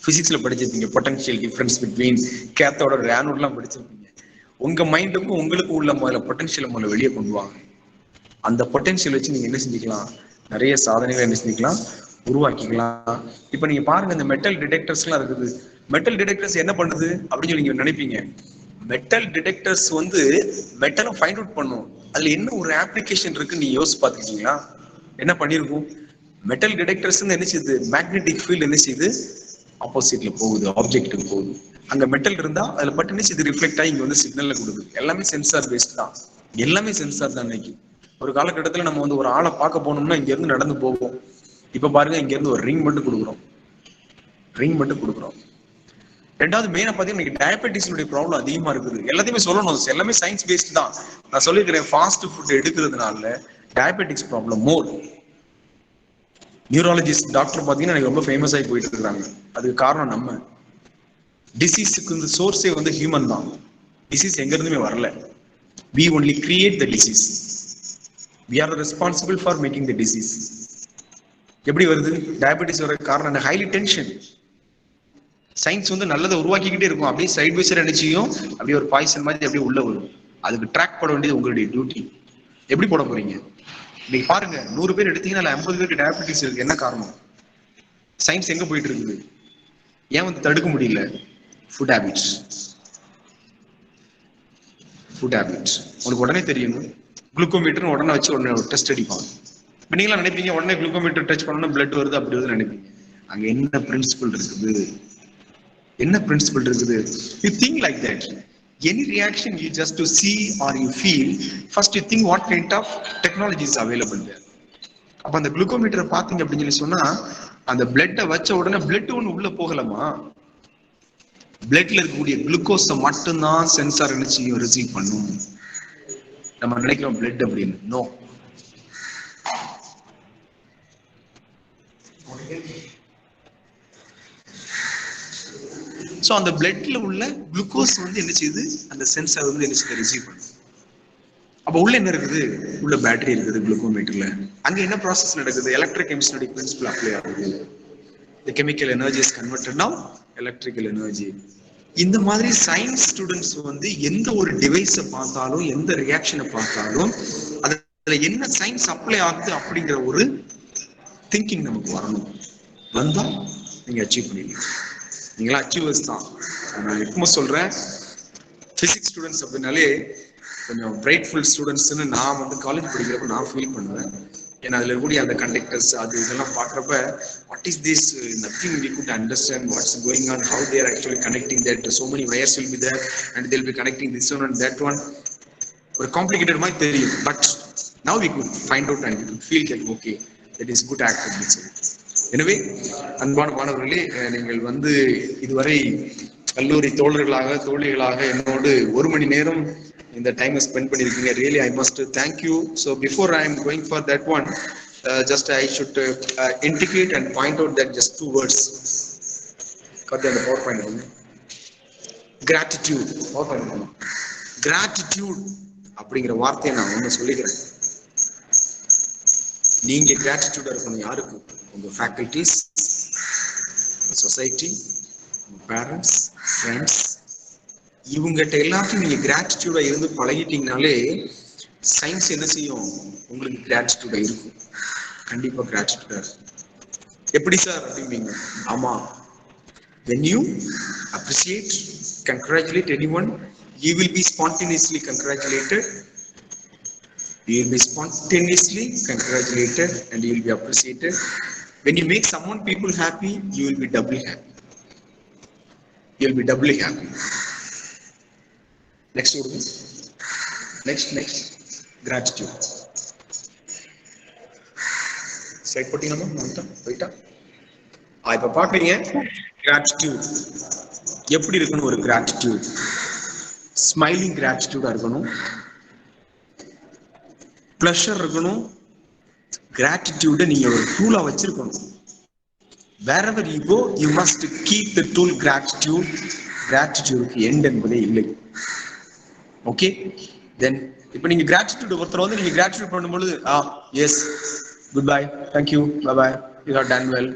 பிசிக்ஸ்ல படிச்சிருப்பீங்க, பொட்டன்ஷியல் டிஃபரன்ஸ் பிட்வீன் கேத்தோட ஆனோட்லாம் படிச்சிருப்பீங்க. உங்க மைண்டுக்கும் உங்களுக்கும் உள்ள முதல்ல பொட்டன்ஷியல் முதல்ல வெளியே கொண்டு வாங்க. அந்த பொட்டன்ஷியல் வச்சு நீங்க என்ன செஞ்சுக்கலாம், நிறைய சாதனைகளை என்ன செஞ்சுக்கலாம், உருவாக்கிக்கலாம். இப்ப நீங்க பாருங்க, இந்த மெட்டல் டிடெக்டர்ஸ் எல்லாம் இருக்குது. மெட்டல் டிடெக்டர்ஸ் என்ன பண்ணுது அப்படின்னு சொல்லி நீங்க நினைப்பீங்க. மெட்டல் டிடெக்டர்ஸ் வந்து மெட்டலை ஃபைண்ட் அவுட் பண்ணும். அதுல என்ன ஒரு அப்ளிகேஷன் இருக்குன்னு நீங்க யோசிச்சு பார்த்துருக்கீங்களா? என்ன பண்ணிருக்கும்? மெட்டல் டிடெக்டர்ஸ் என்ன செய்யுது, மேக்னெட்டிக் ஃபீல்டு என்ன செய்யுது, ஆப்போசிட்ல போகுது, ஆப்ஜெக்ட்டுக்கு போகுது. அங்க மெட்டல் இருந்தா அதுல பட்டு என்ன செய்யுது, ரிஃப்ளெக்ட் ஆகி இங்க வந்து சிக்னல்ல கொடுக்குது. எல்லாமே சென்சார் பேஸ்ட் தான், எல்லாமே சென்சார் தான். இன்னைக்கு ஒரு காலகட்டத்துல நம்ம வந்து ஒரு ஆளை பார்க்க போனோம்னா இங்க இருந்து நடந்து போவோம். இப்ப பாருங்க, இங்க இருந்து ஒரு ரிங் மட்டும் கொடுக்குறோம். ரெண்டாவது மெயினா பாத்தீங்கன்னா டயபெட்டிக்ஸுடைய ப்ராப்ளம் அதிகமா இருக்குது. எல்லாத்தையுமே சொல்லணும், எல்லாமே சயின்ஸ் பேஸ்ட் தான். நான் சொல்லிக்கிறேன், ஃபாஸ்ட் ஃபுட் எடுக்கிறதுனால டயபெட்டிக்ஸ் ப்ராப்ளம் மோர். நியூராலஜிஸ்ட் டாக்டர் பாத்தீங்கன்னா எனக்கு ரொம்ப ஃபேமஸ் ஆகி போயிட்டு இருக்காங்க. அதுக்கு காரணம் நம்ம டிசீஸுக்கு வந்து சோர்ஸே வந்து ஹியூமன் தான். டிசீஸ் எங்க இருந்துமே வரல. we only create the disease. We are responsible for making the disease. எப்படி வருது டயபெட்டிஸ் வர காரணம் என்ன? Highly tension. சயின்ஸ் வந்து நல்லதை உருவாக்கிக்கிட்டே இருக்கும், அப்படியே சைட் பை சைடு நினைச்சியும் அப்படியே ஒரு பாய்சன் மாதிரி அப்படியே உள்ள வரும். அதுக்கு ட்ராக் போட வேண்டியது உங்களுடைய டியூட்டி. எப்படி போட போறீங்க? நீங்க பாருங்க, 100 பேர் எடுத்தீங்கன்னா 50 பேருக்கு டயபெட்டிஸ் இருக்கு. என்ன காரணம்? சயின்ஸ் எங்க போயிட்டு இருக்குது? ஏன் வந்து தடுக்க முடியல? Food habits. உங்களுக்கு உடனே தெரியணும். குளுக்கோமீட்டர் உடனே வச்சு உடனே டெஸ்ட் அடிப்பாங்க. இப்ப நீங்களா நினைப்பீங்க உடனே குளுக்கோமீட்டர் டச் பண்ணணும் பிளட் வருது, அப்படி வருது நினைப்பீங்க. அங்க என்ன பிரின்சிபல் இருக்குது? You think like that. Any reaction you just to see or you feel, first you think what kind of technology is available there. அப்ப அந்த குளுக்கோமீட்டரை பாத்தீங்க அப்படின்னு சொல்லி சொன்னா, அந்த பிளட்டை வச்ச உடனே பிளட் ஒண்ணு உள்ள போகலாமா? பிளட்ல இருக்கக்கூடிய குளுக்கோஸை மட்டும்தான் சென்சார் என்ன ரிசீவ் பண்ணும். நம்ம நினைக்கிறோம் பிளட் அப்படின்னு. நோ. சோ அந்த பிளட்ல உள்ள குளுக்கோஸ் வந்து என்ன செய்யுது, அந்த சென்சார் வந்து என்ன செய்யுது, ரிசீவ் பண்ணும். அப்ப உள்ள என்ன இருக்குது? உள்ள பேட்டரி இருக்குது குளுக்கோமீட்டர்ல. அங்க என்ன ப்ராசஸ் நடக்குது? எலக்ட்ரிக் கெமிஸ்ட்ரி பிரின்சிபல் அப்ளை ஆகுது. The chemical energy is converted now electrical energy. இந்த மாதிரி சயின்ஸ் ஸ்டூடெண்ட்ஸ் வந்து எந்த ஒரு டிவைஸை பார்த்தாலும் எந்த ரியாக்ஷனை பார்த்தாலும் அதுல என்ன சயின்ஸ் அப்ளை ஆகுது அப்படிங்கிற ஒரு திங்கிங் நமக்கு வரணும். வந்தா நீங்க அச்சீவ் பண்ணிடலாம். நீங்களா அச்சீவர்ஸ் தான். நான் எப்பவும் சொல்றேன், பிசிக்ஸ் ஸ்டூடெண்ட்ஸ் அப்படின்னாலே கொஞ்சம் பிரைட்ஃபுல் ஸ்டூடெண்ட்ஸ்ன்னு நான் வந்து காலேஜ் படிக்கிறப்ப நான் ஃபீல் பண்ணுவேன். ஏன்னா அதுல இருக்கக்கூடிய அந்த கண்டக்டர்ஸ் அது இதெல்லாம் பார்க்குறப்ப what is this, nothing we could understand what's going on, how they're actually connecting that, so many wires will be there and they'll be connecting this one and that one. ஒரு complicated மாதிரி தெரியும். But now we could find out and we could feel like okay that is good act அப்படின்னு சொல்லி. எனவே அன்பான மாணவர்களே, நீங்கள் வந்து இதுவரை கல்லூரி தோழர்களாக தோழிகளாக என்னோடு 1 மணி நேரம் இந்த டைமை ஸ்பெண்ட் பண்ணிருக்கீங்க. Really I must thank you. So before I am going for that one, just I should indicate and point out that just 2 words. Got the PowerPoint on gratitude. Gratitude அப்படிங்கிற வார்த்தையை நான் ஒன்று சொல்லிக்கிறேன். நீங்க கிராட்டிடியூடா இருக்கணும். யாருக்கு? உங்க ஃபேக்கல்டிஸ், சொசைட்டி, பேரண்ட்ஸ், ஃப்ரெண்ட்ஸ், இவங்ககிட்ட எல்லாத்தையும் நீங்க கிராட்டிடியூடா இருந்து பழகிட்டீங்கனாலே சயின்ஸ் என்ன செய்யும்? உங்களுக்கு கிராட்டிடியூடா இருக்கும். கண்டிப்பா கிராட்டிடியூடா இருக்கும். எப்படி சார் அப்படிங்க? ஆமா, when you appreciate, congratulate anyone, you will be spontaneously congratulated. You will be spontaneously congratulated and you will be appreciated. When you make someone people happy, you will be doubly happy. You will be doubly happy. Next students. Next. Gratitude. Slide போட்டீங்களா? ரைட்டா? இப்ப பாக்குறீங்க gratitude. எப்படி இருக்கணும் ஒரு gratitude? Smiling gratitude இருக்கணும். Pleasure இருக்கணும். Gratitude நீங்க ஒரு டூலா வச்சிருக்கணும். wherever you go you must keep the tool gratitude. கிராட்டிடியூடுக்கு எண்ட் என்பதே இல்லை. ஓகே, தென் இப்போ நீங்க கிராட்டிடியூட் ஒருத்தர் வந்து நீங்க கிராட்டிடியூட் பண்ணும்போது yes goodbye, thank you, bye bye, you have done well,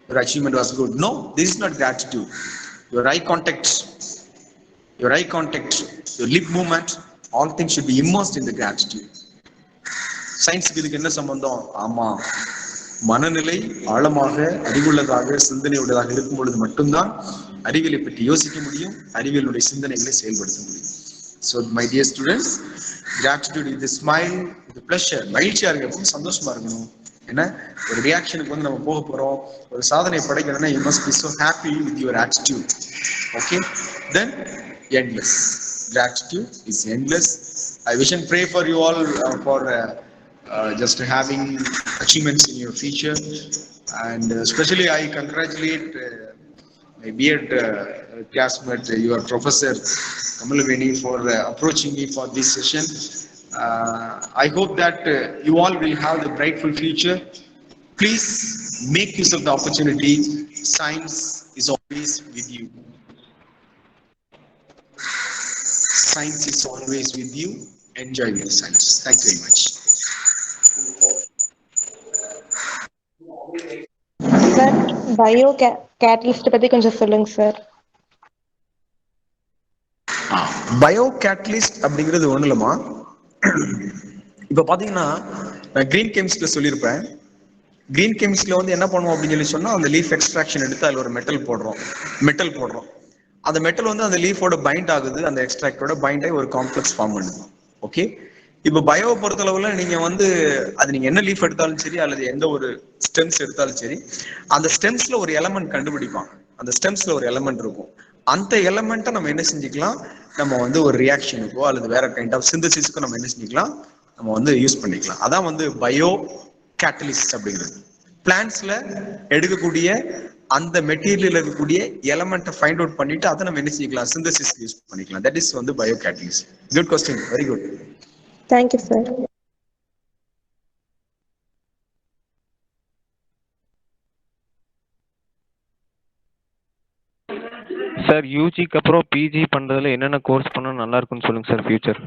your achievement was good. No, this is not gratitude. Your eye contact, your lip movement, all things should be immersed in the gratitude. சயின்ஸுக்கு இதுக்கு என்ன சம்பந்தம்? ஆமா, மனநிலை ஆழமாக அறிவுள்ளதாக சிந்தனையுள்ளதாக இருக்கும் பொழுது மட்டும்தான் அறிவியலை பற்றி யோசிக்க முடியும், அறிவியலுடைய சிந்தனைகளை செயல்படுத்த முடியும். So my dear students, gratitude is the smile, the pleasure. மகிழ்ச்சியா இருக்க, சந்தோஷமா இருக்கணும். ஏன்னா ஒரு ரியாக்ஷனுக்கு வந்து நம்ம போக போறோம், ஒரு சாதனை படைக்கணும்னா you must be so happy with your attitude. Okay, then endless. Gratitude is endless. I wish and pray for you all for just having achievements in your future, and especially I congratulate my beard classmate, your professor Kamalveni, for approaching me for this session. I hope that you all will have the brightful future. Please make use of the opportunity. Science is always with you. Science is always with you. Enjoy your science. Thank you very much. Sir, bio catalyst பத்தி கொஞ்சம் சொல்லுங்க sir. Bio catalyst அப்படிங்கிறது ஒண்ணு இல்லம்மா. இப்ப பாத்தீங்கன்னா நான் green கெமிஸ்ட்ரியில சொல்லியிருப்பேன். கிரீன் கெமிஸ்ட்ரியில வந்து என்ன பண்ணுவோம் அப்படின்னு சொன்னா, அந்த லீஃப் எக்ஸ்ட்ராக்ஷன் எடுத்து அதுல ஒரு மெட்டல் போடுறோம். அந்த மெட்டல் வந்து அந்த லீஃபோட பைண்ட் ஆகுது, அந்த எக்ஸ்ட்ராக்டோட பைண்ட் ஆகி ஒரு காம்ப்ளெக்ஸ் ஃபார்ம் பண்ணுது. ஓகே, இப்போ பயோ பொறுத்தளவுல நீங்க வந்து அது நீங்க என்ன லீஃப் எடுத்தாலும் சரி அல்லது எந்த ஒரு ஸ்டெம்ஸ் எடுத்தாலும் சரி, அந்த ஸ்டெம்ஸ்ல ஒரு எலமெண்ட் கண்டுபிடிப்பாங்க. அந்த ஸ்டெம்ஸ்ல ஒரு எலமெண்ட் இருக்கும். அந்த எலமெண்ட்டை நம்ம என்ன செஞ்சுக்கலாம், நம்ம வந்து ஒரு ரியாக்ஷனுக்கோ அல்லது வேற கைண்ட் ஆஃப் சிந்தசிஸ்க்கோ நம்ம என்ன செஞ்சுக்கலாம், நம்ம வந்து யூஸ் பண்ணிக்கலாம். அதான் வந்து பயோ கேட்டலிஸ்ட் அப்படிங்கிறது. பிளான்ட்ஸ்ல எடுக்கக்கூடிய அந்த மெட்டீரியல் இருக்கக்கூடிய எலமெண்ட்டை ஃபைண்ட் அவுட் பண்ணிட்டு அதை நம்ம என்ன செஞ்சுக்கலாம், சிந்தசிஸ்க்கு யூஸ் பண்ணிக்கலாம். தட் இஸ் வந்து bio catalyst. Good question, very good. Thank you, sir. Sir, யூஜிக்கு அப்புறம் பிஜி பண்றதுல என்னென்ன கோர்ஸ் பண்ணா நல்லா இருக்கும்னு சொல்லுங்க sir, future.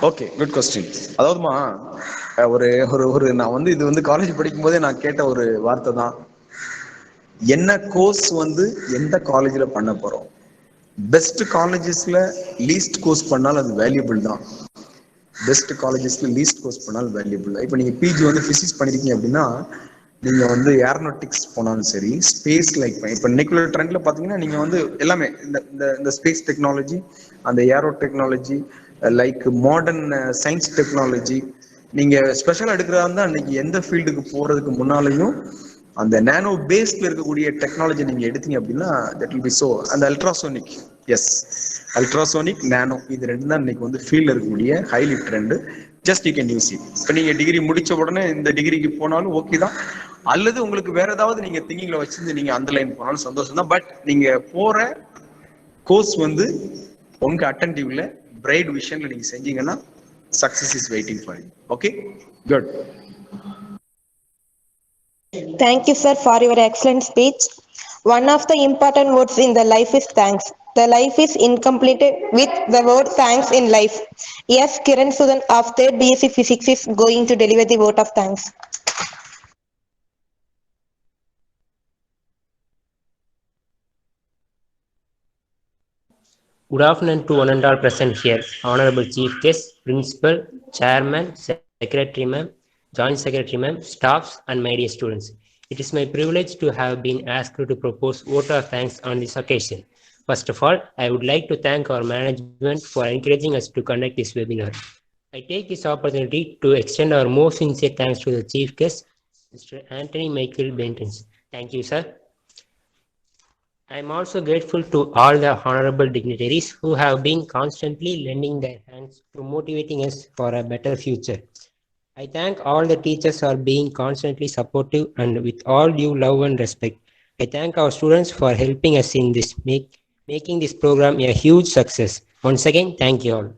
Okay, good question. அதாவதுமா ஒரு ஒரு ஒரு நான் வந்து இது வந்து காலேஜ் படிக்கும் போதே நான் கேட்ட ஒரு வார்த்தை தான். என்ன கோர்ஸ் வந்து எந்த காலேஜ்ல பண்ண போறோம். பெஸ்ட் காலேஜஸ்ல லீஸ்ட் கோர்ஸ் பண்ணாலும் அது வேல்யூபிள் தான். பெஸ்ட் காலேஜஸ்ல லீஸ்ட் கோர்ஸ் பண்ணாலும் வேல்யூபிள். இப்போ நீங்க பிஜி வந்து பிசிக்ஸ் பண்ணிருக்கீங்க அப்படின்னா நீங்க வந்து ஏரோநாட்டிக்ஸ் போனாலும் சரி, ஸ்பேஸ் லைக் இப்போ இன்னைக்குள்ள ட்ரெண்ட்ல பாத்தீங்கன்னா நீங்க வந்து எல்லாமே இந்த ஸ்பேஸ் டெக்னாலஜி, அந்த aero technology, like modern science technology, நீங்க ஸ்பெஷலா எடுக்கிறதா இருந்தா இன்னைக்கு எந்த ஃபீல்டுக்கு போறதுக்கு முன்னாலையும் அந்த நானோ பேஸ்ல இருக்கக்கூடிய டெக்னாலஜி நீங்க எடுத்தீங்க அப்படின்னா தட் வில் பி சோ. அந்த அல்ட்ராசோனிக், எஸ், அல்ட்ராசோனிக் நானோ, இது ரெண்டு தான் இன்னைக்கு வந்து ஃபீல்ட்ல இருக்கக்கூடிய highly trend. Just you can use it. இப்போ நீங்க டிகிரி முடிச்ச உடனே இந்த டிகிரிக்கு போனாலும் ஓகே தான், அல்லது உங்களுக்கு வேற ஏதாவது நீங்க திங்கிங்ல வச்சிருந்து நீங்க அந்த லைன் போனாலும் சந்தோஷம் தான். பட் நீங்க போற கோர்ஸ் வந்து உங்க அட்டென்டிவ்ல பிரைட் விஷன்ல நீங்க செஞ்சீங்கன்னா success is waiting for you. Okay, good. Thank you, sir, for your excellent speech. One of the important words in the life is thanks. The life is incomplete with the word thanks in life. Yes, Kiran Sudan of 3rd BSc Physics is going to deliver the vote of thanks. Good afternoon to one and all present here. Honorable Chief Guest, Principal, Chairman, Secretary Ma'am, Joint Secretary Ma'am, staffs and my dear students. It is my privilege to have been asked to propose vote of thanks on this occasion. First of all, I would like to thank our management for encouraging us to conduct this webinar. I take this opportunity to extend our most sincere thanks to the Chief Guest, Mr. Anthony Michael Bentons. Thank you, sir. I am also grateful to all the honorable dignitaries who have been constantly lending their hands to motivating us for a better future. I thank all the teachers for being constantly supportive and with all due love and respect. I thank our students for helping us in this making this program a huge success. Once again, thank you all.